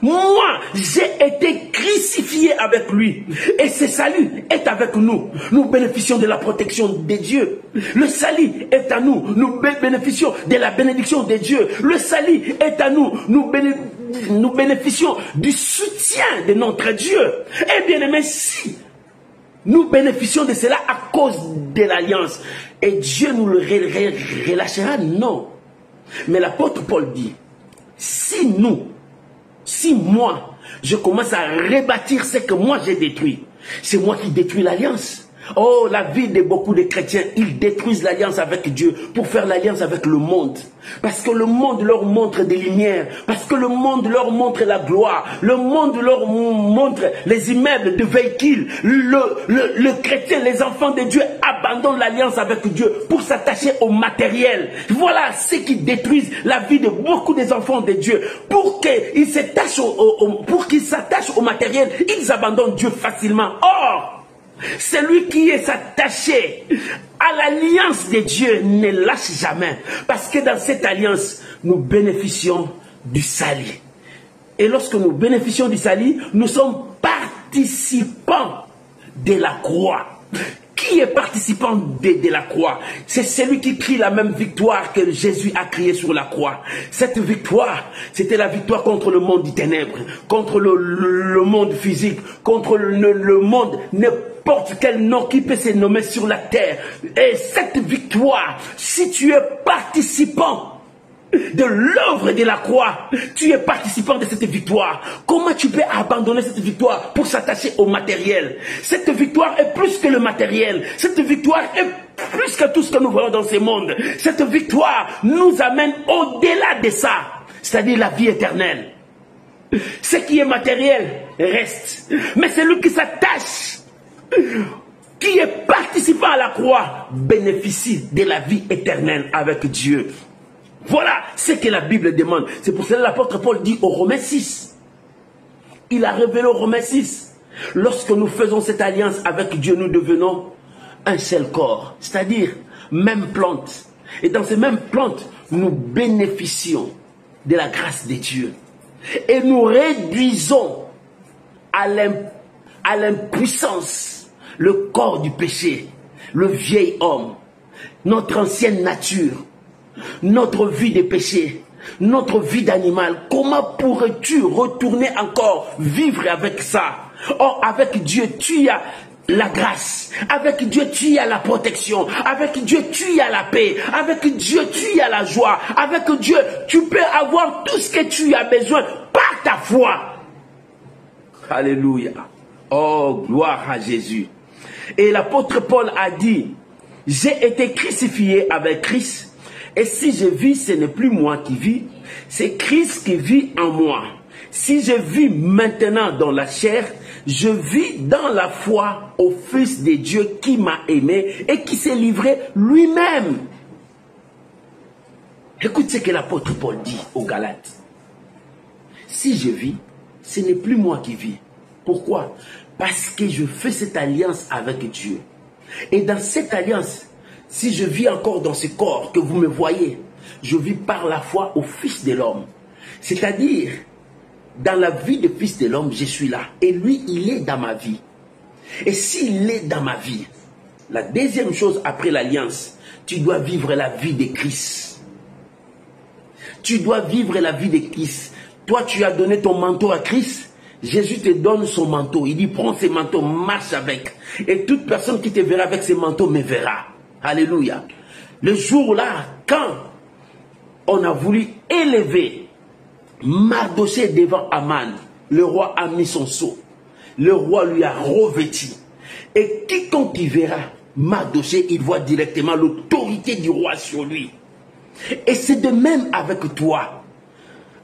Moi, j'ai été crucifié avec lui. Et ce salut est avec nous. Nous bénéficions de la protection de Dieu. Le salut est à nous. Nous bénéficions de la bénédiction de Dieu. Le salut est à nous. Nous bénéficions du soutien de notre Dieu. Et bien aimé, si nous bénéficions de cela à cause de l'alliance, et Dieu nous le relâchera, non. Mais l'apôtre Paul dit, si moi, je commence à rebâtir ce que moi j'ai détruit, c'est moi qui détruis l'alliance. Oh, la vie de beaucoup de chrétiens, ils détruisent l'alliance avec Dieu pour faire l'alliance avec le monde. Parce que le monde leur montre des lumières, parce que le monde leur montre la gloire, le monde leur montre les immeubles de véhicules. Le chrétien, les enfants de Dieu abandonnent l'alliance avec Dieu pour s'attacher au matériel. Voilà ce qui détruisent la vie de beaucoup des enfants de Dieu. Pour qu'ils s'attachent au matériel, ils abandonnent Dieu facilement. Or, celui qui est attaché à l'alliance de Dieu ne lâche jamais. Parce que dans cette alliance, nous bénéficions du salut. Et lorsque nous bénéficions du salut, nous sommes participants de la croix. Qui est participant de la croix? C'est celui qui crie la même victoire que Jésus a crié sur la croix. Cette victoire, c'était la victoire contre le monde des ténèbres, contre le monde physique, contre le monde, n'importe quel nom qui peut se nommer sur la terre. Et cette victoire, si tu es participant de l'œuvre de la croix, tu es participant de cette victoire. Comment tu peux abandonner cette victoire pour s'attacher au matériel? Cette victoire est plus que le matériel. Cette victoire est plus que tout ce que nous voyons dans ce monde. Cette victoire nous amène au-delà de ça, c'est-à-dire la vie éternelle. Ce qui est matériel reste, mais celui qui s'attache, qui est participant à la croix, bénéficie de la vie éternelle avec Dieu. Voilà ce que la Bible demande. C'est pour cela que l'apôtre Paul dit au Romains 6. Il a révélé au Romains 6. Lorsque nous faisons cette alliance avec Dieu, nous devenons un seul corps. C'est-à-dire, même plante. Et dans ces mêmes plantes, nous bénéficions de la grâce de Dieu. Et nous réduisons à l'impuissance le corps du péché, le vieil homme, notre ancienne nature, notre vie de péché, notre vie d'animal. Comment pourrais-tu retourner encore vivre avec ça? Or, avec Dieu, tu as la grâce. Avec Dieu, tu as la protection. Avec Dieu, tu as la paix. Avec Dieu, tu as la joie. Avec Dieu, tu peux avoir tout ce que tu as besoin par ta foi. Alléluia. Oh, gloire à Jésus. Et l'apôtre Paul a dit, j'ai été crucifié avec Christ. Et si je vis, ce n'est plus moi qui vis, c'est Christ qui vit en moi. Si je vis maintenant dans la chair, je vis dans la foi au Fils de Dieu qui m'a aimé et qui s'est livré lui-même. Écoute ce que l'apôtre Paul dit aux Galates. Si je vis, ce n'est plus moi qui vis. Pourquoi? Parce que je fais cette alliance avec Dieu. Et dans cette alliance, si je vis encore dans ce corps que vous me voyez, je vis par la foi au Fils de l'homme. C'est-à-dire, dans la vie du Fils de l'homme, je suis là. Et lui, il est dans ma vie. Et s'il est dans ma vie, la deuxième chose après l'alliance, tu dois vivre la vie de Christ. Tu dois vivre la vie de Christ. Toi, tu as donné ton manteau à Christ. Jésus te donne son manteau. Il dit, prends ce manteau, marche avec. Et toute personne qui te verra avec ce manteau me verra. Alléluia. Le jour-là, quand on a voulu élever Mardochée devant Aman, le roi a mis son sceau. Le roi lui a revêtu. Et quiconque y verra Mardochée, il voit directement l'autorité du roi sur lui. Et c'est de même avec toi.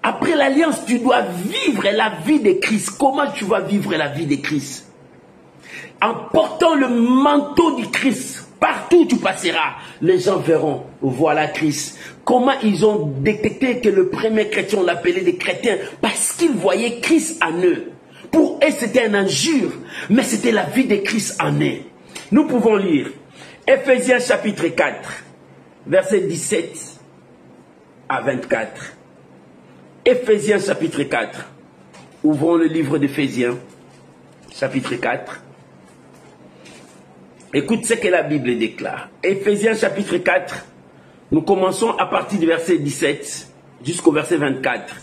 Après l'alliance, tu dois vivre la vie de Christ. Comment tu vas vivre la vie de Christ? En portant le manteau du Christ. Partout où tu passeras, les gens verront, voilà Christ. Comment ils ont détecté que le premier chrétien, on l'appelait des chrétiens? Parce qu'ils voyaient Christ en eux. Pour eux, c'était une injure, mais c'était la vie de Christ en eux. Nous pouvons lire Ephésiens chapitre 4, versets 17 à 24. Ephésiens chapitre 4. Ouvrons le livre d'Éphésiens, chapitre 4. Écoute ce que la Bible déclare. Ephésiens chapitre 4, nous commençons à partir du verset 17 jusqu'au verset 24.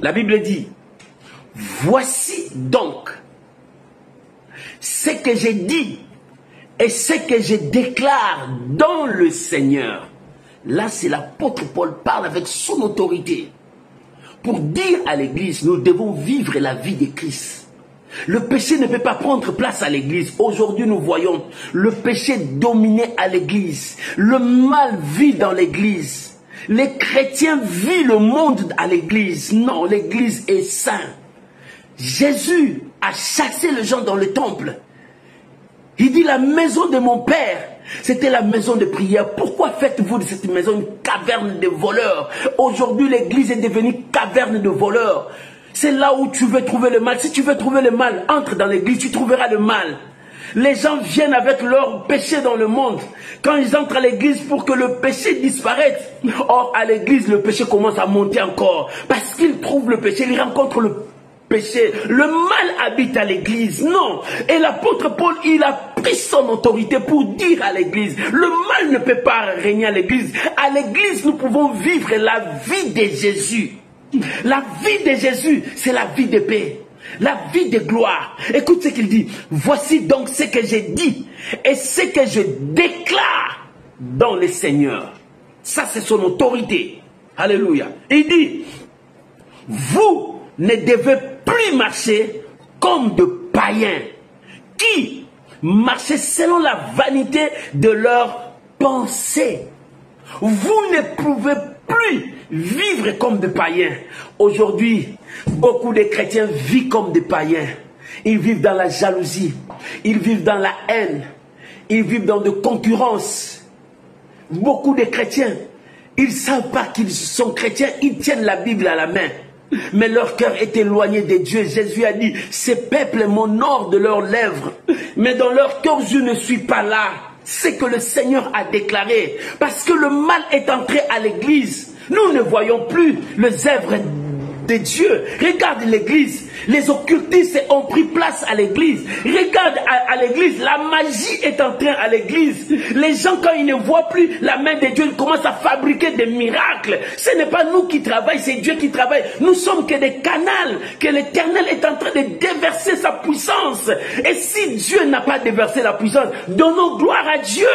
La Bible dit, voici donc ce que j'ai dit et ce que je déclare dans le Seigneur. Là, c'est l'apôtre Paul parle avec son autorité pour dire à l'église, nous devons vivre la vie de Christ. Le péché ne peut pas prendre place à l'église. Aujourd'hui, nous voyons le péché dominer à l'église. Le mal vit dans l'église. Les chrétiens vivent le monde à l'église. Non, l'église est sainte. Jésus a chassé les gens dans le temple. Il dit la maison de mon père, c'était la maison de prière. Pourquoi faites-vous de cette maison une caverne de voleurs? Aujourd'hui, l'église est devenue caverne de voleurs. C'est là où tu veux trouver le mal. Si tu veux trouver le mal, entre dans l'église, tu trouveras le mal. Les gens viennent avec leur péché dans le monde. Quand ils entrent à l'église pour que le péché disparaisse. Or, à l'église, le péché commence à monter encore. Parce qu'ils trouvent le péché, ils rencontrent le péché. Le mal habite à l'église. Non. Et l'apôtre Paul, il a pris son autorité pour dire à l'église, le mal ne peut pas régner à l'église. À l'église, nous pouvons vivre la vie de Jésus. La vie de Jésus, c'est la vie de paix. La vie de gloire. Écoute ce qu'il dit. Voici donc ce que j'ai dit et ce que je déclare dans le Seigneur. Ça, c'est son autorité. Alléluia. Il dit, vous ne devez plus marcher comme de païens qui marchaient selon la vanité de leurs pensées. Vous ne pouvez plus vivre comme des païens. Aujourd'hui, beaucoup de chrétiens vivent comme des païens. Ils vivent dans la jalousie. Ils vivent dans la haine. Ils vivent dans de concurrence. Beaucoup de chrétiens, ils ne savent pas qu'ils sont chrétiens. Ils tiennent la Bible à la main. Mais leur cœur est éloigné de Dieu. Jésus a dit, ces peuples m'honorent de leurs lèvres. Mais dans leur cœur, je ne suis pas là. C'est que le Seigneur a déclaré. Parce que le mal est entré à l'église. Nous ne voyons plus les œuvres de Dieu. Regarde l'église. Les occultistes ont pris place à l'église. Regarde à l'église. La magie est entrée à l'église. Les gens, quand ils ne voient plus la main de Dieu, ils commencent à fabriquer des miracles. Ce n'est pas nous qui travaillons, c'est Dieu qui travaille. Nous sommes que des canaux, que l'Éternel est en train de déverser sa puissance. Et si Dieu n'a pas déversé la puissance, donnons gloire à Dieu.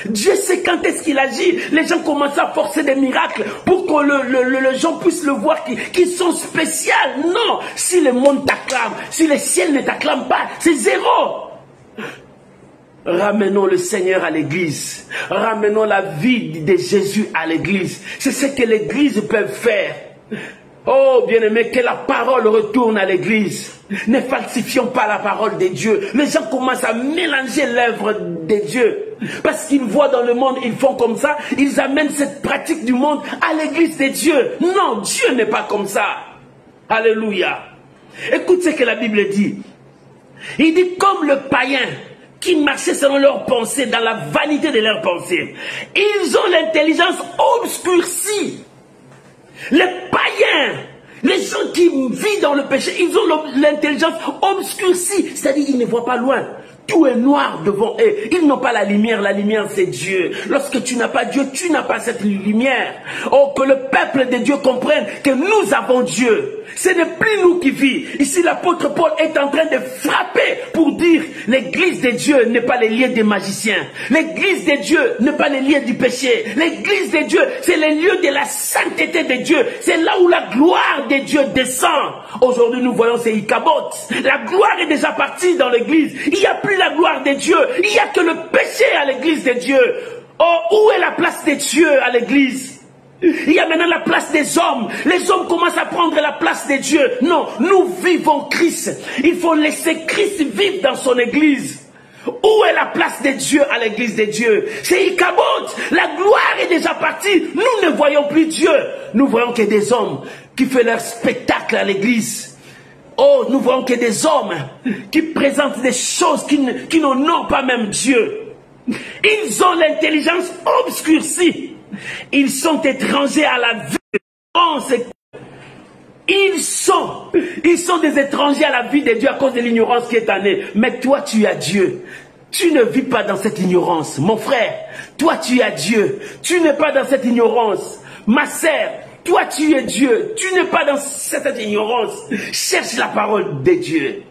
Dieu sait quand est-ce qu'il agit. Les gens commencent à forcer des miracles pour que les gens puissent le voir, qu'ils sont spéciaux. Non, si le monde t'acclame, si le ciel ne t'acclame pas, c'est zéro. Ramenons le Seigneur à l'église. Ramenons la vie de Jésus à l'église. C'est ce que l'église peut faire. Oh bien-aimé, que la parole retourne à l'église. Ne falsifions pas la parole de Dieu. Les gens commencent à mélanger l'œuvre de Dieu. Parce qu'ils voient dans le monde, ils font comme ça. Ils amènent cette pratique du monde à l'église de Dieu. Non, Dieu n'est pas comme ça. Alléluia. Écoute ce que la Bible dit. Il dit comme le païen qui marchaient selon leurs pensées, dans la vanité de leurs pensées. Ils ont l'intelligence obscurcie. Les païens, les gens qui vivent dans le péché, ils ont l'intelligence obscurcie. C'est-à-dire qu'ils ne voient pas loin. Tout est noir devant eux. Ils n'ont pas la lumière. La lumière, c'est Dieu. Lorsque tu n'as pas Dieu, tu n'as pas cette lumière. Oh, que le peuple de Dieu comprenne que nous avons Dieu. Ce n'est plus nous qui vivons. Ici, l'apôtre Paul est en train de frapper pour dire l'église de Dieu n'est pas les lieux des magiciens. L'église de Dieu n'est pas les lieux du péché. L'église de Dieu, c'est les lieux de la sainteté de Dieu. C'est là où la gloire de Dieu descend. Aujourd'hui, nous voyons ces Ichabod. La gloire est déjà partie dans l'église. Il n'y a plus la gloire de Dieu. Il n'y a que le péché à l'église de Dieu. Oh, où est la place de Dieu à l'église? Il y a maintenant la place des hommes. Les hommes commencent à prendre la place de Dieu. Non, nous vivons Christ. Il faut laisser Christ vivre dans son église. Où est la place de Dieu à l'église de Dieu? C'est Ichabod. La gloire est déjà partie. Nous ne voyons plus Dieu. Nous voyons que des hommes qui font leur spectacle à l'église. Oh, nous voyons que des hommes qui présentent des choses qui n'honorent pas même Dieu. Ils ont l'intelligence obscurcie. Ils sont étrangers à la vie de Dieu. Ils sont des étrangers à la vie de Dieu à cause de l'ignorance qui est en eux. Mais toi, tu as Dieu. Tu ne vis pas dans cette ignorance. Mon frère, toi, tu as Dieu. Tu n'es pas dans cette ignorance. Ma sœur, toi, tu es Dieu. Tu n'es pas dans cette ignorance. Cherche la parole de Dieu.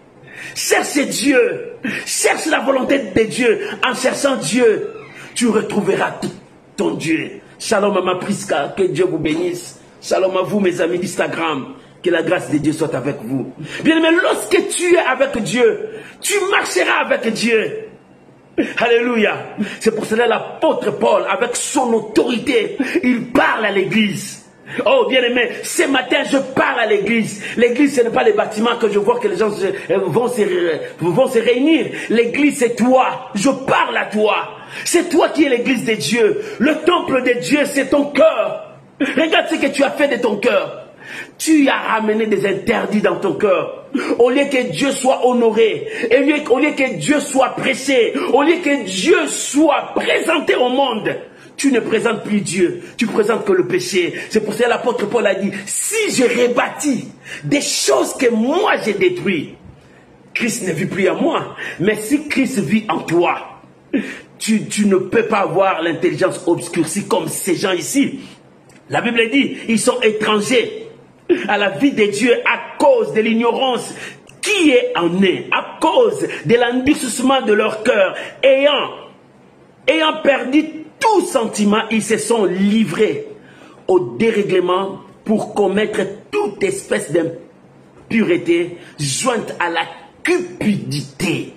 Cherche Dieu. Cherche la volonté de Dieu. En cherchant Dieu, tu retrouveras tout ton Dieu. Shalom à ma Prisca, que Dieu vous bénisse. Shalom à vous mes amis d'Instagram, que la grâce de Dieu soit avec vous. Bien aimé, lorsque tu es avec Dieu, tu marcheras avec Dieu. Alléluia. C'est pour cela l'apôtre Paul, avec son autorité, il parle à l'église. Oh bien-aimé, ce matin je pars à l'église. L'église ce n'est pas les bâtiments que je vois que les gens vont se réunir. L'église c'est toi, je parle à toi. C'est toi qui es l'église de Dieu. Le temple de Dieu c'est ton cœur. Regarde ce que tu as fait de ton cœur. Tu as ramené des interdits dans ton cœur. Au lieu que Dieu soit honoré, au lieu que Dieu soit prêché, au lieu que Dieu soit présenté au monde, tu ne présentes plus Dieu, tu présentes que le péché. C'est pour ça que l'apôtre Paul a dit, si je rebâtis des choses que moi j'ai détruites, Christ ne vit plus en moi. Mais si Christ vit en toi, tu ne peux pas avoir l'intelligence obscurcie comme ces gens ici. La Bible dit, ils sont étrangers à la vie de Dieu à cause de l'ignorance qui est en eux, à cause de l'endurcissement de leur cœur, ayant perdu tout sentiment, ils se sont livrés au dérèglement pour commettre toute espèce d'impureté jointe à la cupidité.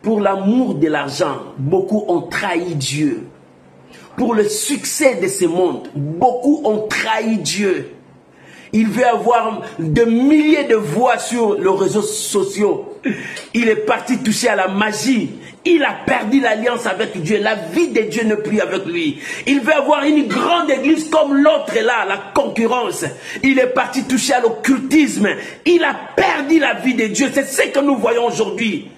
Pour l'amour de l'argent, beaucoup ont trahi Dieu. Pour le succès de ce monde, beaucoup ont trahi Dieu. Il veut avoir de milliers de voix sur les réseaux sociaux. Il est parti toucher à la magie. Il a perdu l'alliance avec Dieu. La vie de Dieu n'est plus avec lui. Il veut avoir une grande église comme l'autre là, la concurrence. Il est parti toucher à l'occultisme. Il a perdu la vie de Dieu. C'est ce que nous voyons aujourd'hui.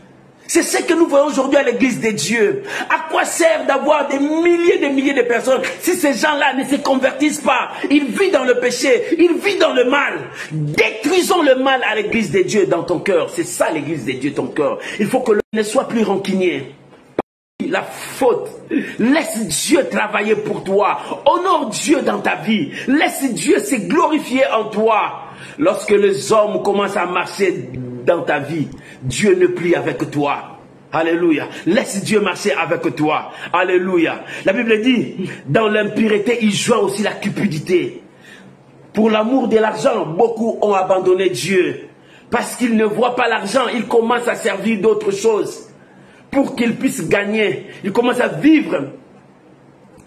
C'est ce que nous voyons aujourd'hui à l'église de Dieu. À quoi sert d'avoir des milliers de personnes si ces gens-là ne se convertissent pas? Ils vivent dans le péché, ils vivent dans le mal. Détruisons le mal à l'église de Dieu dans ton cœur. C'est ça l'église de Dieu, ton cœur. Il faut que l'homme ne soit plus rancunier. La faute, laisse Dieu travailler pour toi. Honore Dieu dans ta vie. Laisse Dieu se glorifier en toi. Lorsque les hommes commencent à marcher dans ta vie, Dieu n'est plus avec toi. Alléluia. Laisse Dieu marcher avec toi. Alléluia. La Bible dit, dans l'impureté, il joint aussi la cupidité. Pour l'amour de l'argent, beaucoup ont abandonné Dieu. Parce qu'ils ne voient pas l'argent, ils commencent à servir d'autres choses. Pour qu'ils puissent gagner, ils commencent à vivre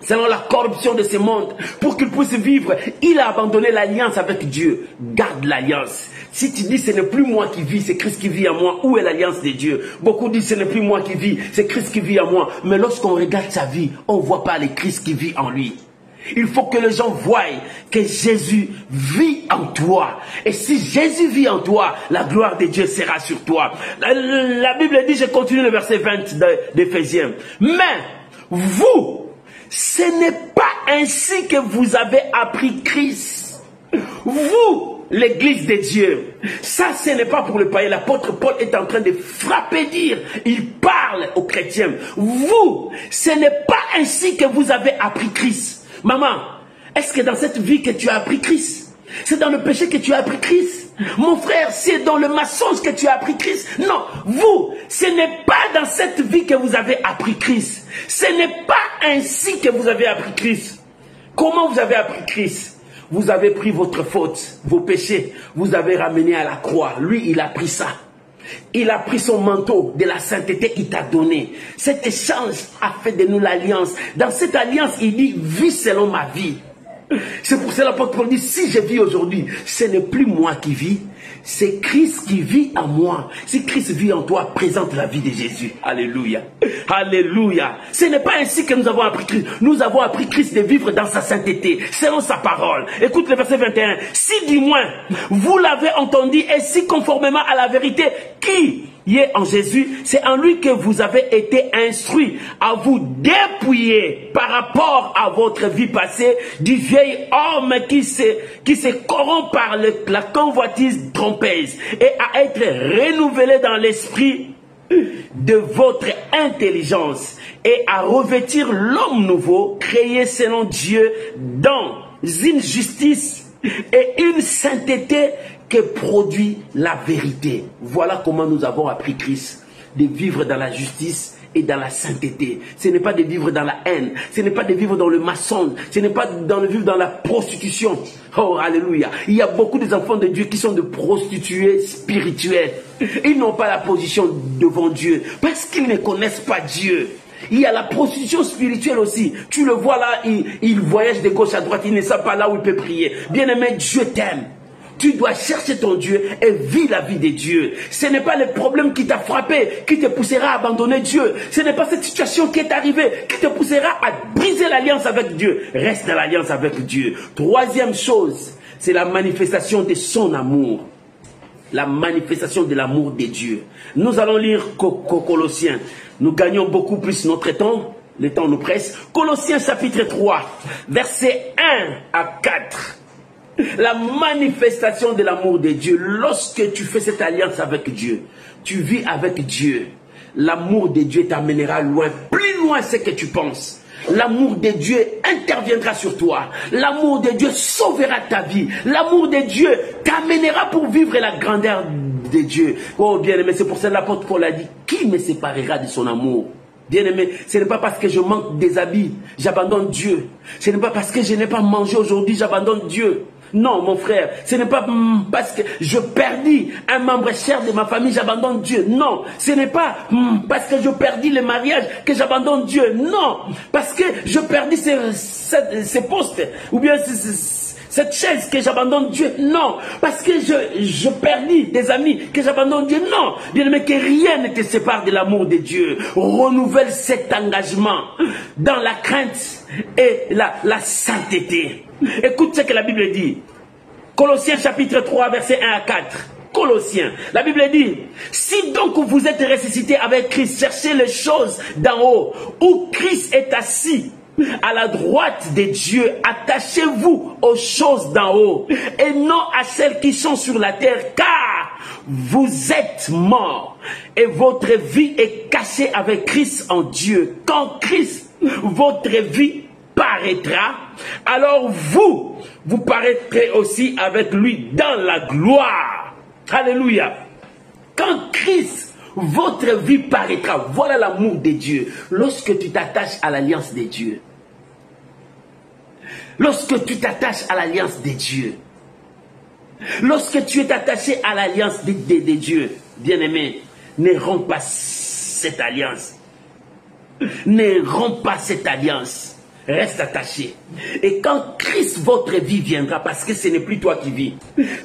selon la corruption de ce monde. Pour qu'ils puissent vivre, il a abandonné l'alliance avec Dieu. Garde l'alliance. Si tu dis ce n'est plus moi qui vis, c'est Christ qui vit en moi, où est l'alliance de Dieu? Beaucoup disent ce n'est plus moi qui vis, c'est Christ qui vit en moi. Mais lorsqu'on regarde sa vie, on ne voit pas le Christ qui vit en lui. Il faut que les gens voient que Jésus vit en toi. Et si Jésus vit en toi, la gloire de Dieu sera sur toi. La Bible dit, je continue le verset 20 d'Éphésiens. Mais vous, ce n'est pas ainsi que vous avez appris Christ. Vous, l'église de Dieu. Ça, ce n'est pas pour le païen. L'apôtre Paul est en train de frapper, dire. Il parle aux chrétiens. Vous, ce n'est pas ainsi que vous avez appris Christ. Maman, est-ce que dans cette vie que tu as appris Christ? C'est dans le péché que tu as appris Christ? Mon frère, c'est dans le mensonge que tu as appris Christ? Non, vous, ce n'est pas dans cette vie que vous avez appris Christ. Ce n'est pas ainsi que vous avez appris Christ. Comment vous avez appris Christ? Vous avez pris votre faute, vos péchés, vous avez ramené à la croix. Lui, il a pris ça. Il a pris son manteau de la sainteté, il t'a donné. Cet échange a fait de nous l'alliance. Dans cette alliance, il dit, vis selon ma vie. C'est pour cela que l'apôtre Paul dit, si je vis aujourd'hui, ce n'est plus moi qui vis, c'est Christ qui vit en moi. Si Christ vit en toi, présente la vie de Jésus. Alléluia. Alléluia. Ce n'est pas ainsi que nous avons appris Christ. Nous avons appris Christ de vivre dans sa sainteté, selon sa parole. Écoute le verset 21. Si du moins, vous l'avez entendu, et si conformément à la vérité, qui est en Jésus, c'est en lui que vous avez été instruits à vous dépouiller par rapport à votre vie passée du vieil homme qui se corrompt par la convoitise trompeuse et à être renouvelé dans l'esprit de votre intelligence et à revêtir l'homme nouveau créé selon Dieu dans une justice et une sainteté que produit la vérité. Voilà comment nous avons appris Christ, de vivre dans la justice et dans la sainteté. Ce n'est pas de vivre dans la haine, ce n'est pas de vivre dans le mensonge, ce n'est pas de vivre dans la prostitution. Oh, alléluia. Il y a beaucoup des enfants de Dieu qui sont de prostituées spirituelles. Ils n'ont pas la position devant Dieu parce qu'ils ne connaissent pas Dieu. Il y a la prostitution spirituelle aussi. Tu le vois là, il voyage de gauche à droite, il ne sait pas là où il peut prier. Bien-aimé, Dieu t'aime. Tu dois chercher ton Dieu et vivre la vie de Dieu. Ce n'est pas le problème qui t'a frappé, qui te poussera à abandonner Dieu. Ce n'est pas cette situation qui est arrivée, qui te poussera à briser l'alliance avec Dieu. Reste dans l'alliance avec Dieu. Troisième chose, c'est la manifestation de son amour. La manifestation de l'amour de Dieu. Nous allons lire Colossiens. Nous gagnons beaucoup plus notre temps. Le temps nous presse. Colossiens chapitre 3, versets 1 à 4. La manifestation de l'amour de Dieu. Lorsque tu fais cette alliance avec Dieu, tu vis avec Dieu. L'amour de Dieu t'amènera loin, plus loin ce que tu penses. L'amour de Dieu interviendra sur toi. L'amour de Dieu sauvera ta vie. L'amour de Dieu t'amènera pour vivre la grandeur de Dieu. Oh bien-aimé, c'est pour ça que l'apôtre Paul a dit, qui me séparera de son amour? Bien-aimé, ce n'est pas parce que je manque des habits, j'abandonne Dieu. Ce n'est pas parce que je n'ai pas mangé aujourd'hui, j'abandonne Dieu. Non, mon frère, ce n'est pas parce que je perdis un membre cher de ma famille, j'abandonne Dieu. Non, ce n'est pas parce que je perdis le mariage que j'abandonne Dieu. Non, parce que je perdis ces postes, ou bien cette chaise que j'abandonne Dieu. Non, parce que je perdis des amis que j'abandonne Dieu. Non, bien aimé, que rien ne te sépare de l'amour de Dieu. Renouvelle cet engagement dans la crainte et la sainteté. Écoute ce que la Bible dit. Colossiens chapitre 3, versets 1 à 4. Colossiens. La Bible dit, si donc vous êtes ressuscité avec Christ, cherchez les choses d'en haut, où Christ est assis à la droite de Dieu. Attachez-vous aux choses d'en haut et non à celles qui sont sur la terre, car vous êtes morts et votre vie est cachée avec Christ en Dieu. Quand Christ, votre vie, paraîtra, alors vous paraîtrez aussi avec lui dans la gloire. Alléluia. Quand Christ, votre vie paraîtra. Voilà l'amour de Dieu. Lorsque tu t'attaches à l'alliance de Dieu. Lorsque tu t'attaches à l'alliance de Dieu. Lorsque tu es attaché à l'alliance de Dieu, bien-aimé, ne romps pas cette alliance. Ne romps pas cette alliance. Reste attaché. Et quand Christ, votre vie viendra, parce que ce n'est plus toi qui vis.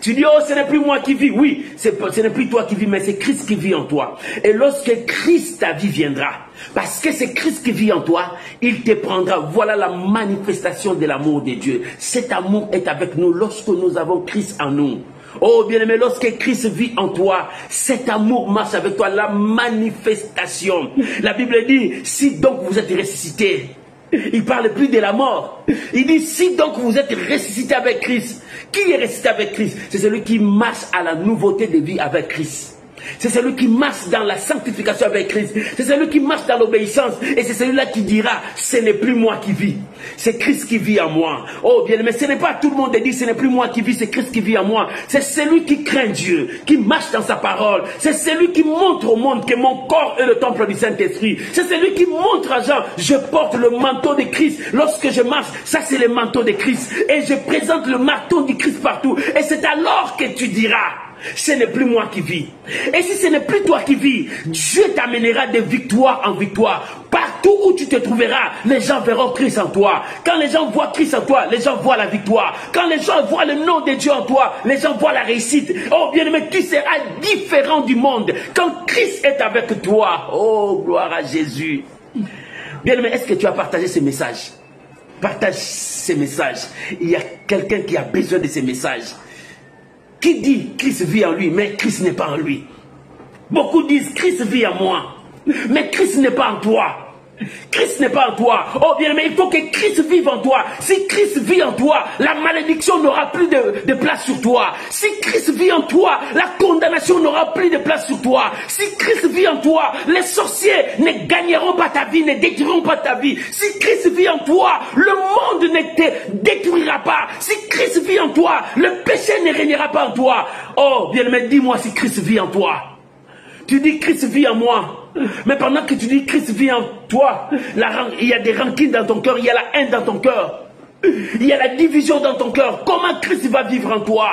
Tu dis, oh, ce n'est plus moi qui vis. Oui, ce n'est plus toi qui vis, mais c'est Christ qui vit en toi. Et lorsque Christ, ta vie viendra, parce que c'est Christ qui vit en toi, il te prendra. Voilà la manifestation de l'amour de Dieu. Cet amour est avec nous lorsque nous avons Christ en nous. Oh bien-aimé, lorsque Christ vit en toi, cet amour marche avec toi, la manifestation. La Bible dit, si donc vous êtes ressuscité, il parle plus de la mort. Il dit, si donc vous êtes ressuscité avec Christ. Qui est ressuscité avec Christ? C'est celui qui marche à la nouveauté de vie avec Christ. C'est celui qui marche dans la sanctification avec Christ. C'est celui qui marche dans l'obéissance. Et c'est celui-là qui dira, ce n'est plus moi qui vis. C'est Christ qui vit en moi. Oh bien, mais ce n'est pas tout le monde qui dit, ce n'est plus moi qui vis, c'est Christ qui vit en moi. C'est celui qui craint Dieu, qui marche dans sa parole. C'est celui qui montre au monde que mon corps est le temple du Saint-Esprit. C'est celui qui montre à Jean, je porte le manteau de Christ. Lorsque je marche, ça c'est le manteau de Christ. Et je présente le marteau du Christ partout. Et c'est alors que tu diras, ce n'est plus moi qui vis. Et si ce n'est plus toi qui vis, Dieu t'amènera de victoire en victoire. Partout où tu te trouveras, les gens verront Christ en toi. Quand les gens voient Christ en toi, les gens voient la victoire. Quand les gens voient le nom de Dieu en toi, les gens voient la réussite. Oh bien-aimé, tu seras différent du monde. Quand Christ est avec toi, oh gloire à Jésus. Bien-aimé, est-ce que tu as partagé ce message? Partage ces messages. Il y a quelqu'un qui a besoin de ces messages. Qui dit Christ vit en lui, mais Christ n'est pas en lui. Beaucoup disent Christ vit en moi, mais Christ n'est pas en toi. Christ n'est pas en toi. Oh bien, mais il faut que Christ vive en toi. Si Christ vit en toi, la malédiction n'aura plus de place sur toi. Si Christ vit en toi, la condamnation n'aura plus de place sur toi. Si Christ vit en toi, les sorciers ne gagneront pas ta vie, ne détruiront pas ta vie. Si Christ vit en toi, le monde ne te détruira pas. Si Christ vit en toi, le péché ne régnera pas en toi. Oh bien, mais dis-moi si Christ vit en toi. Tu dis Christ vit en moi. Mais pendant que tu dis Christ vit en toi, il y a des rancines dans ton cœur, il y a la haine dans ton cœur, il y a la division dans ton cœur. Comment Christ va vivre en toi?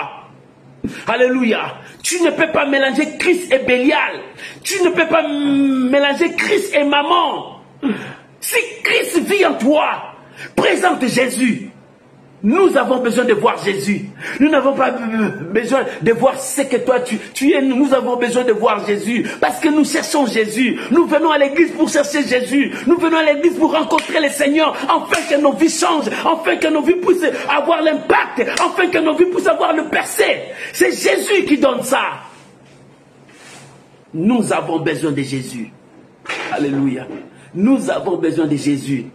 Alléluia. Tu ne peux pas mélanger Christ et Bélial. Tu ne peux pas mélanger Christ et maman. Si Christ vit en toi, présente Jésus. Nous avons besoin de voir Jésus. Nous n'avons pas besoin de voir ce que toi tu es. Nous avons besoin de voir Jésus. Parce que nous cherchons Jésus. Nous venons à l'église pour chercher Jésus. Nous venons à l'église pour rencontrer le Seigneur. Afin que nos vies changent. Afin que nos vies puissent avoir l'impact. Afin que nos vies puissent avoir le percé. C'est Jésus qui donne ça. Nous avons besoin de Jésus. Alléluia. Nous avons besoin de Jésus.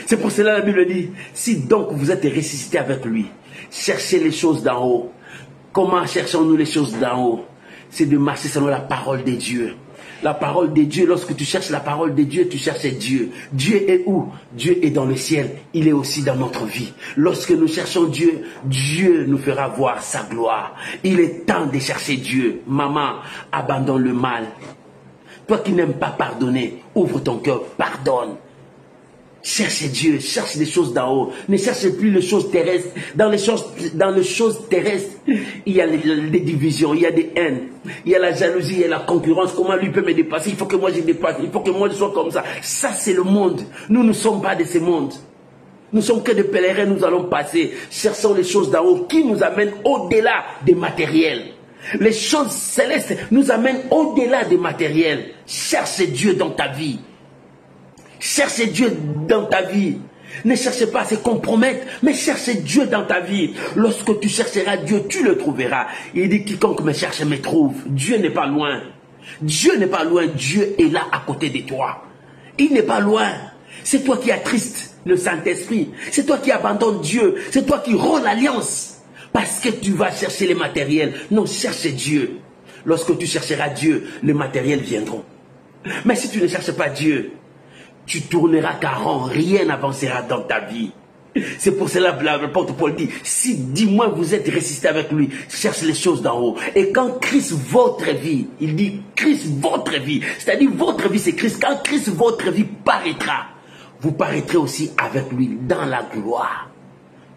C'est pour cela que la Bible dit, si donc vous êtes ressuscité avec lui, cherchez les choses d'en haut. Comment cherchons-nous les choses d'en haut? C'est de marcher selon la parole de Dieu. La parole de Dieu, lorsque tu cherches la parole de Dieu, tu cherches Dieu. Dieu est où? Dieu est dans le ciel. Il est aussi dans notre vie. Lorsque nous cherchons Dieu, Dieu nous fera voir sa gloire. Il est temps de chercher Dieu. Maman, abandonne le mal. Toi qui n'aimes pas pardonner, ouvre ton cœur, pardonne. Cherchez Dieu, cherche les choses d'en haut. Ne cherchez plus les choses terrestres. Dans les choses terrestres, il y a des divisions, il y a des haines, il y a la jalousie, il y a la concurrence. Comment lui peut me dépasser? Il faut que moi je dépasse, il faut que moi je sois comme ça. Ça c'est le monde. Nous ne sommes pas de ce monde. Nous sommes que des pèlerins, nous allons passer. Cherchons les choses d'en haut qui nous amènent au-delà des matériels. Les choses célestes nous amènent au-delà des matériels. Cherche Dieu dans ta vie. Cherchez Dieu dans ta vie. Ne cherchez pas à se compromettre, mais cherchez Dieu dans ta vie. Lorsque tu chercheras Dieu, tu le trouveras. Il dit, quiconque me cherche me trouve. Dieu n'est pas loin. Dieu n'est pas loin. Dieu est là à côté de toi. Il n'est pas loin. C'est toi qui attristes le Saint-Esprit. C'est toi qui abandonnes Dieu. C'est toi qui romps l'alliance. Parce que tu vas chercher les matériels. Non, cherche Dieu. Lorsque tu chercheras Dieu, les matériels viendront. Mais si tu ne cherches pas Dieu, tu tourneras car rond, rien n'avancera dans ta vie. C'est pour cela que l'apôtre Paul dit, si dis-moi vous êtes ressuscité avec lui, cherche les choses d'en haut. Et quand Christ votre vie, il dit Christ votre vie, c'est-à-dire votre vie c'est Christ, quand Christ votre vie paraîtra, vous paraîtrez aussi avec lui dans la gloire.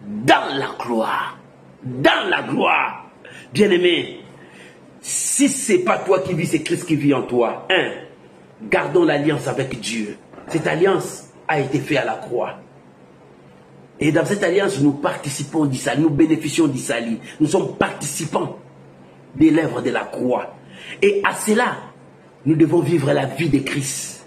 Dans la gloire. Dans la gloire. Bien-aimé, si ce n'est pas toi qui vis, c'est Christ qui vit en toi. Gardons l'alliance avec Dieu. Cette alliance a été faite à la croix. Et dans cette alliance, nous participons du salut, nous bénéficions du salut. Nous sommes participants des lèvres de la croix. Et à cela, nous devons vivre la vie de Christ.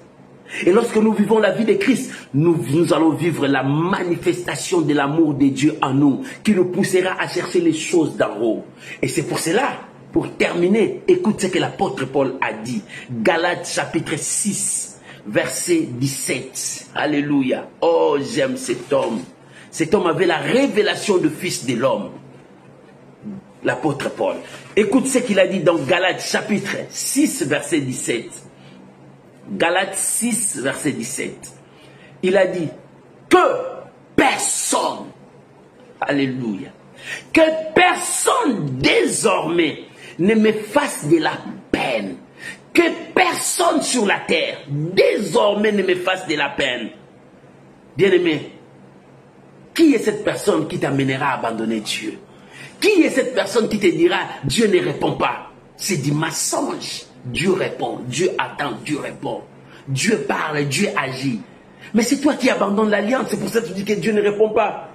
Et lorsque nous vivons la vie de Christ, nous allons vivre la manifestation de l'amour de Dieu en nous, qui nous poussera à chercher les choses d'en haut. Et c'est pour cela, pour terminer, écoute ce que l'apôtre Paul a dit. Galates chapitre 6. Verset 17. Alléluia. Oh, j'aime cet homme. Cet homme avait la révélation du Fils de l'homme. L'apôtre Paul. Écoute ce qu'il a dit dans Galates chapitre 6, verset 17. Galates 6, verset 17. Il a dit que personne, alléluia, que personne désormais ne me fasse de la peine. Que personne sur la terre, désormais, ne me fasse de la peine. Bien-aimé, qui est cette personne qui t'amènera à abandonner Dieu? Qui est cette personne qui te dira, Dieu ne répond pas? C'est du mensonge. Dieu répond, Dieu attend, Dieu répond. Dieu parle, Dieu agit. Mais c'est toi qui abandonnes l'alliance, c'est pour ça que tu dis que Dieu ne répond pas.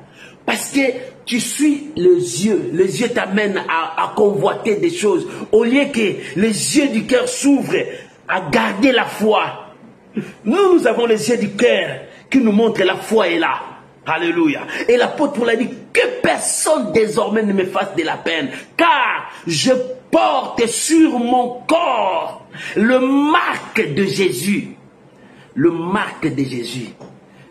Parce que tu suis les yeux t'amènent à convoiter des choses. Au lieu que les yeux du cœur s'ouvrent à garder la foi. Nous avons les yeux du cœur qui nous montrent la foi est là. Alléluia. Et l'apôtre l'a dit, que personne désormais ne me fasse de la peine. Car je porte sur mon corps le marque de Jésus. Le marque de Jésus.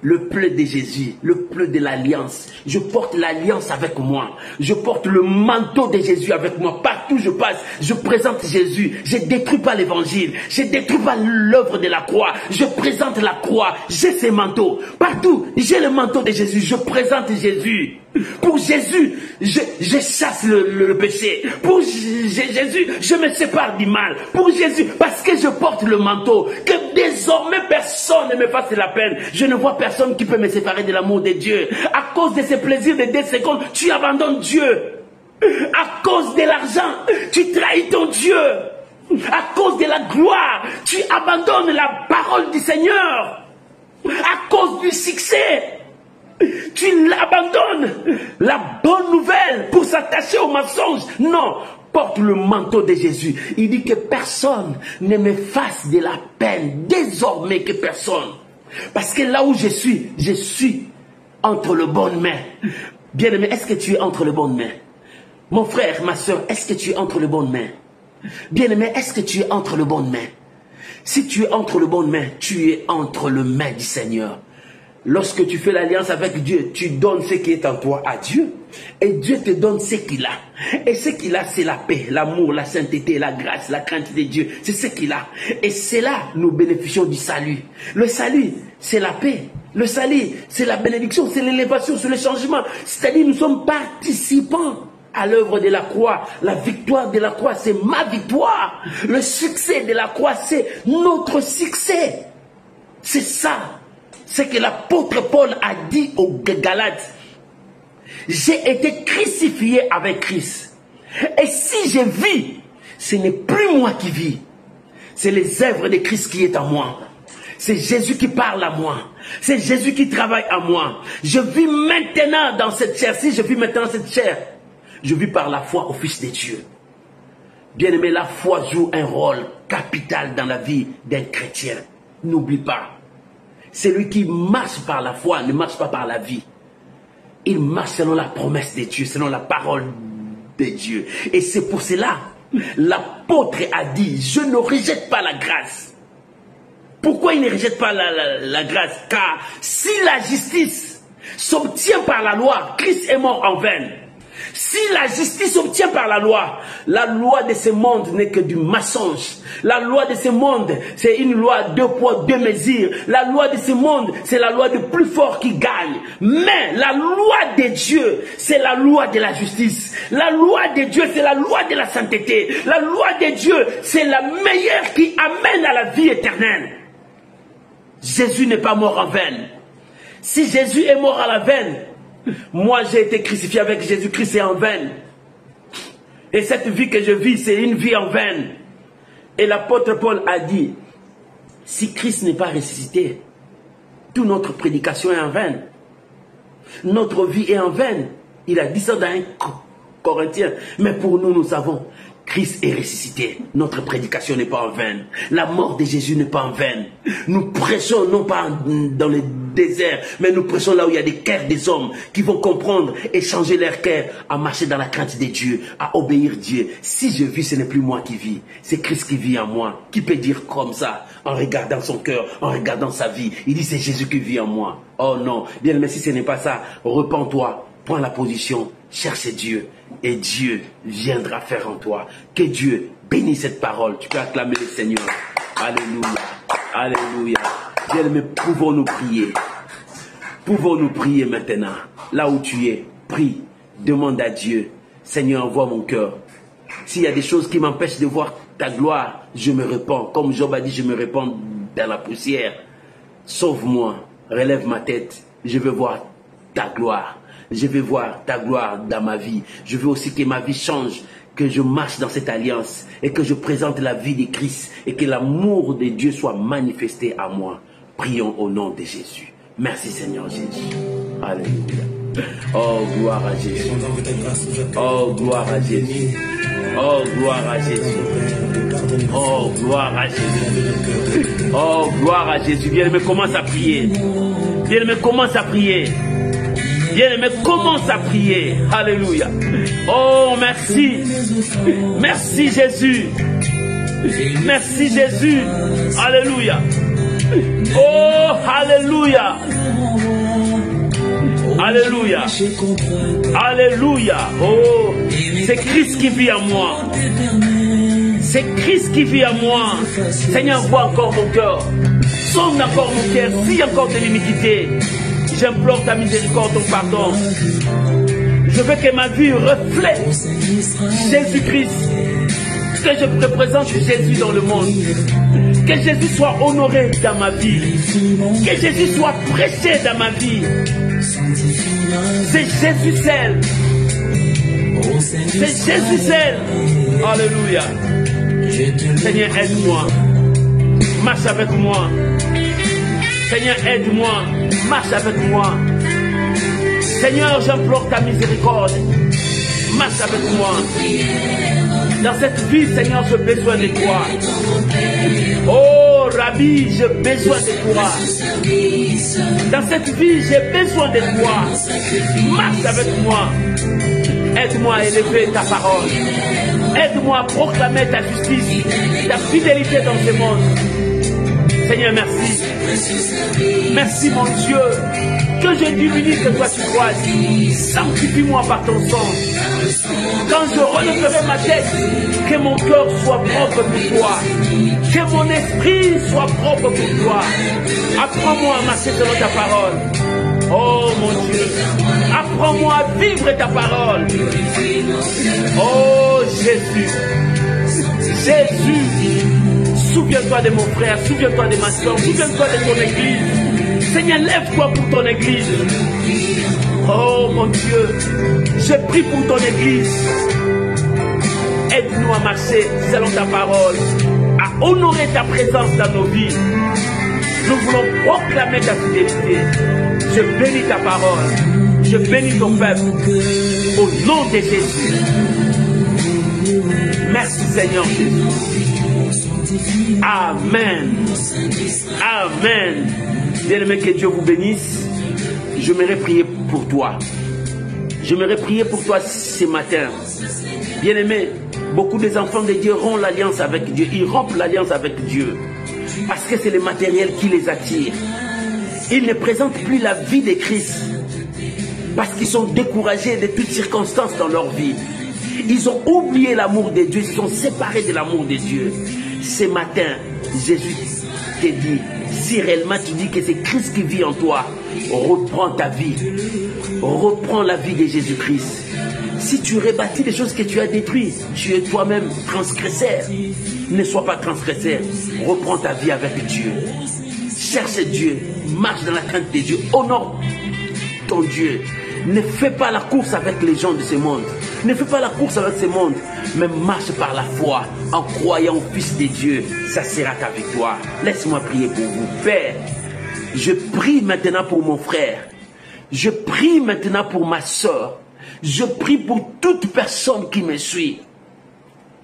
Le pleu de Jésus, le pleu de l'alliance. Je porte l'alliance avec moi. Je porte le manteau de Jésus avec moi. Partout où je passe, je présente Jésus. Je ne détruis pas l'évangile. Je ne détruis pas l'œuvre de la croix. Je présente la croix. J'ai ce manteau. Partout, j'ai le manteau de Jésus. Je présente Jésus. Pour Jésus, je chasse le péché. Pour Jésus, je me sépare du mal. Pour Jésus, parce que je porte le manteau, que désormais personne ne me fasse la peine. Je ne vois personne qui peut me séparer de l'amour de Dieu. À cause de ces plaisirs de 2 secondes, tu abandonnes Dieu. À cause de l'argent, tu trahis ton Dieu. À cause de la gloire, tu abandonnes la parole du Seigneur. À cause du succès, tu abandonnes la bonne nouvelle pour s'attacher au mensonge. Non, porte le manteau de Jésus. Il dit que personne ne me fasse de la peine, désormais que personne. Parce que là où je suis entre les bonnes mains. Bien-aimé, est-ce que tu es entre les bonnes mains? Mon frère, ma soeur, est-ce que tu es entre les bonnes mains? Bien-aimé, est-ce que tu es entre les bonnes mains? Si tu es entre les bonnes mains, tu es entre les mains du Seigneur. Lorsque tu fais l'alliance avec Dieu, tu donnes ce qui est en toi à Dieu. Et Dieu te donne ce qu'il a. Et ce qu'il a, c'est la paix, l'amour, la sainteté, la grâce, la crainte de Dieu. C'est ce qu'il a. Et c'est là nous bénéficions du salut. Le salut, c'est la paix. Le salut, c'est la bénédiction, c'est l'élévation, c'est le changement. C'est-à-dire nous sommes participants à l'œuvre de la croix. La victoire de la croix, c'est ma victoire. Le succès de la croix, c'est notre succès. C'est ça. C'est que l'apôtre Paul a dit aux Galates. J'ai été crucifié avec Christ. Et si je vis, ce n'est plus moi qui vis. C'est les œuvres de Christ qui est en moi. C'est Jésus qui parle à moi. C'est Jésus qui travaille à moi. Je vis maintenant dans cette chair. Si je vis maintenant dans cette chair, je vis par la foi au Fils de Dieu. Bien-aimé, la foi joue un rôle capital dans la vie d'un chrétien. N'oublie pas. Celui qui marche par la foi ne marche pas par la vie. Il marche selon la promesse de Dieu, selon la parole de Dieu. Et c'est pour cela, l'apôtre a dit, je ne rejette pas la grâce. Pourquoi il ne rejette pas la grâce? Car si la justice s'obtient par la loi, Christ est mort en vain. Si la justice s'obtient par la loi de ce monde n'est que du mensonge. La loi de ce monde, c'est une loi 2 poids 2 mesures. La loi de ce monde, c'est la loi du plus fort qui gagne. Mais la loi de Dieu, c'est la loi de la justice. La loi de Dieu, c'est la loi de la sainteté. La loi de Dieu, c'est la meilleure qui amène à la vie éternelle. Jésus n'est pas mort en vain. Si Jésus est mort à la veine, moi j'ai été crucifié avec Jésus-Christ, c'est en vain. Et cette vie que je vis, c'est une vie en vain. Et l'apôtre Paul a dit, si Christ n'est pas ressuscité, toute notre prédication est en vain. Notre vie est en vain. Il a dit ça dans 1 Corinthiens. Mais pour nous, nous savons, Christ est ressuscité. Notre prédication n'est pas en vain. La mort de Jésus n'est pas en vain. Nous prêchons non pas dans le désert, mais nous prêchons là où il y a des cœurs des hommes qui vont comprendre et changer leur cœur à marcher dans la crainte de Dieu, à obéir Dieu. Si je vis, ce n'est plus moi qui vis, c'est Christ qui vit en moi. Qui peut dire comme ça en regardant son cœur, en regardant sa vie? Il dit c'est Jésus qui vit en moi. Oh non, bien mais si ce n'est pas ça, repens-toi, prends la position, cherche Dieu. Et Dieu viendra faire en toi. Que Dieu bénisse cette parole. Tu peux acclamer le Seigneur. Alléluia. Alléluia. Bien-aimé, pouvons-nous prier? Pouvons-nous prier maintenant? Là où tu es, prie. Demande à Dieu. Seigneur, envoie mon cœur. S'il y a des choses qui m'empêchent de voir ta gloire, je me répands. Comme Job a dit, je me répands dans la poussière. Sauve-moi. Relève ma tête. Je veux voir ta gloire. Je veux voir ta gloire dans ma vie. Je veux aussi que ma vie change, que je marche dans cette alliance et que je présente la vie de Christ et que l'amour de Dieu soit manifesté à moi. Prions au nom de Jésus. Merci Seigneur Jésus. Alléluia. Oh, gloire à Jésus. Oh, gloire à Jésus. Oh, gloire à Jésus. Oh, gloire à Jésus. Oh, gloire à Jésus. Bien-aimé, commence à prier. Bien-aimé, commence à prier. Bien-aimé, commence à prier. Alléluia. Oh, merci. Merci Jésus. Merci Jésus. Alléluia. Oh, alléluia. Alléluia. Alléluia. Oh, c'est Christ qui vit en moi. C'est Christ qui vit en moi. Seigneur, vois encore mon cœur. Sonde encore mon cœur. S'il y a encore de l'iniquité, j'implore ta miséricorde, ton pardon. Je veux que ma vie reflète Jésus-Christ. Que je représente Jésus dans le monde. Que Jésus soit honoré dans ma vie. Que Jésus soit prêché dans ma vie. C'est Jésus seul. C'est Jésus seul. Alléluia. Seigneur, aide-moi. Marche avec moi. Seigneur, aide-moi. Marche avec moi. Seigneur, j'implore ta miséricorde. Marche avec moi. Dans cette vie, Seigneur, j'ai besoin de toi. Oh, Rabbi, j'ai besoin de toi. Dans cette vie, j'ai besoin de toi. Marche avec moi. Aide-moi à élever ta parole. Aide-moi à proclamer ta justice, ta fidélité dans ce monde. Seigneur, merci. Merci, mon Dieu. Que je diminue, que toi tu croises. Sanctifie-moi par ton sang. Quand je relèverai ma tête, que mon cœur soit propre pour toi. Que mon esprit soit propre pour toi. Apprends-moi à marcher selon ta parole. Oh mon Dieu, apprends-moi à vivre ta parole. Oh Jésus, Jésus, souviens-toi de mon frère, souviens-toi de ma soeur, souviens-toi de ton église. Seigneur, lève-toi pour ton église. Oh mon Dieu, je prie pour ton église. Aide-nous à marcher selon ta parole, à honorer ta présence dans nos vies. Nous voulons proclamer ta fidélité. Je bénis ta parole. Je bénis ton peuple. Au nom de Jésus. Merci Seigneur Jésus. Amen. Amen. Bien-aimé, que Dieu vous bénisse. J'aimerais prier pour toi. J'aimerais prier pour toi ce matin. Bien-aimé, beaucoup des enfants de Dieu rompent l'alliance avec Dieu. Ils rompent l'alliance avec Dieu. Parce que c'est le matériel qui les attire. Ils ne présentent plus la vie de Christ. Parce qu'ils sont découragés de toutes circonstances dans leur vie. Ils ont oublié l'amour de Dieu. Ils sont séparés de l'amour de Dieu. Ce matin, Jésus te dit, si réellement tu dis que c'est Christ qui vit en toi, reprends ta vie. Reprends la vie de Jésus-Christ. Si tu rebâtis les choses que tu as détruites, tu es toi-même transgresseur. Ne sois pas transgresseur. Reprends ta vie avec Dieu. Cherche Dieu. Marche dans la crainte de Dieu. Honore ton Dieu. Ne fais pas la course avec les gens de ce monde. Ne fais pas la course avec ce monde. Mais marche par la foi. En croyant au Fils de Dieu. Ça sera ta victoire. Laisse-moi prier pour vous. Père, je prie maintenant pour mon frère. Je prie maintenant pour ma soeur. Je prie pour toute personne qui me suit.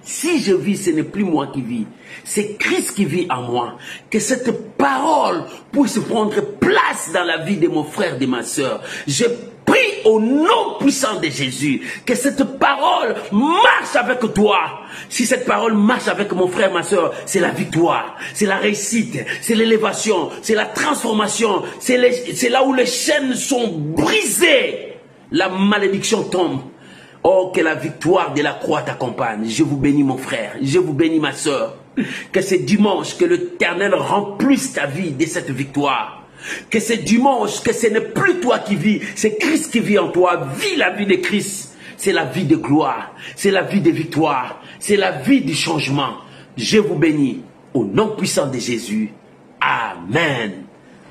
Si je vis, ce n'est plus moi qui vis. C'est Christ qui vit en moi. Que cette parole puisse prendre place dans la vie de mon frère, de ma soeur. Je prie au nom puissant de Jésus. Que cette parole marche avec toi. Si cette parole marche avec mon frère, ma soeur, c'est la victoire. C'est la réussite. C'est l'élévation. C'est la transformation. C'est là où les chaînes sont brisées. La malédiction tombe. Oh, que la victoire de la croix t'accompagne. Je vous bénis mon frère. Je vous bénis ma soeur. Que ce dimanche, que l'Éternel remplisse ta vie de cette victoire. Que ce dimanche, que ce n'est plus toi qui vis. C'est Christ qui vit en toi. Vis la vie de Christ. C'est la vie de gloire. C'est la vie de victoire. C'est la vie du changement. Je vous bénis. Au nom puissant de Jésus. Amen.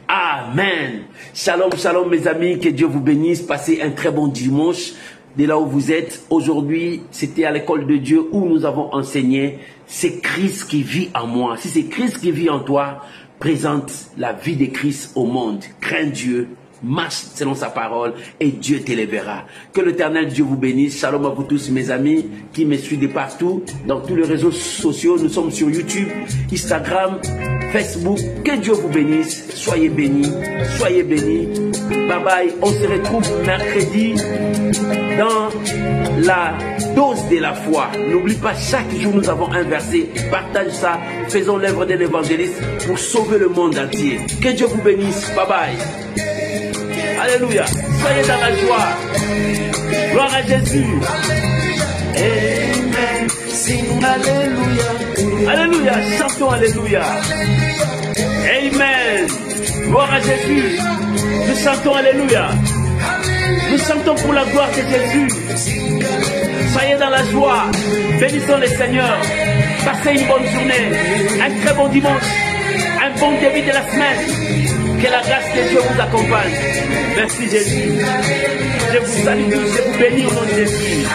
Amen. Shalom, shalom mes amis, que Dieu vous bénisse. Passez un très bon dimanche de là où vous êtes. Aujourd'hui, c'était à l'école de Dieu où nous avons enseigné. C'est Christ qui vit en moi. Si c'est Christ qui vit en toi, présente la vie de Christ au monde. Crains Dieu, marche selon sa parole et Dieu t'élèvera. Que l'Éternel Dieu vous bénisse. Shalom à vous tous mes amis qui me suivent de partout, dans tous les réseaux sociaux. Nous sommes sur YouTube, Instagram, Facebook. Que Dieu vous bénisse. Soyez bénis. Soyez bénis. Bye bye. On se retrouve mercredi dans la dose de la foi. N'oublie pas, chaque jour nous avons un verset. Partage ça. Faisons l'œuvre d'un évangéliste pour sauver le monde entier. Que Dieu vous bénisse. Bye bye. Alléluia. Soyez dans la joie. Gloire à Jésus. Amen. Sing Alléluia. Alléluia. Chantons Alléluia. Amen. Gloire à Jésus. Nous chantons Alléluia. Nous chantons pour la gloire de Jésus. Soyez dans la joie. Bénissons le Seigneur. Passez une bonne journée. Un très bon dimanche. Un bon début de la semaine. Que la grâce de Dieu vous accompagne. Merci Jésus. Je vous salue, je vous bénis au nom de Jésus.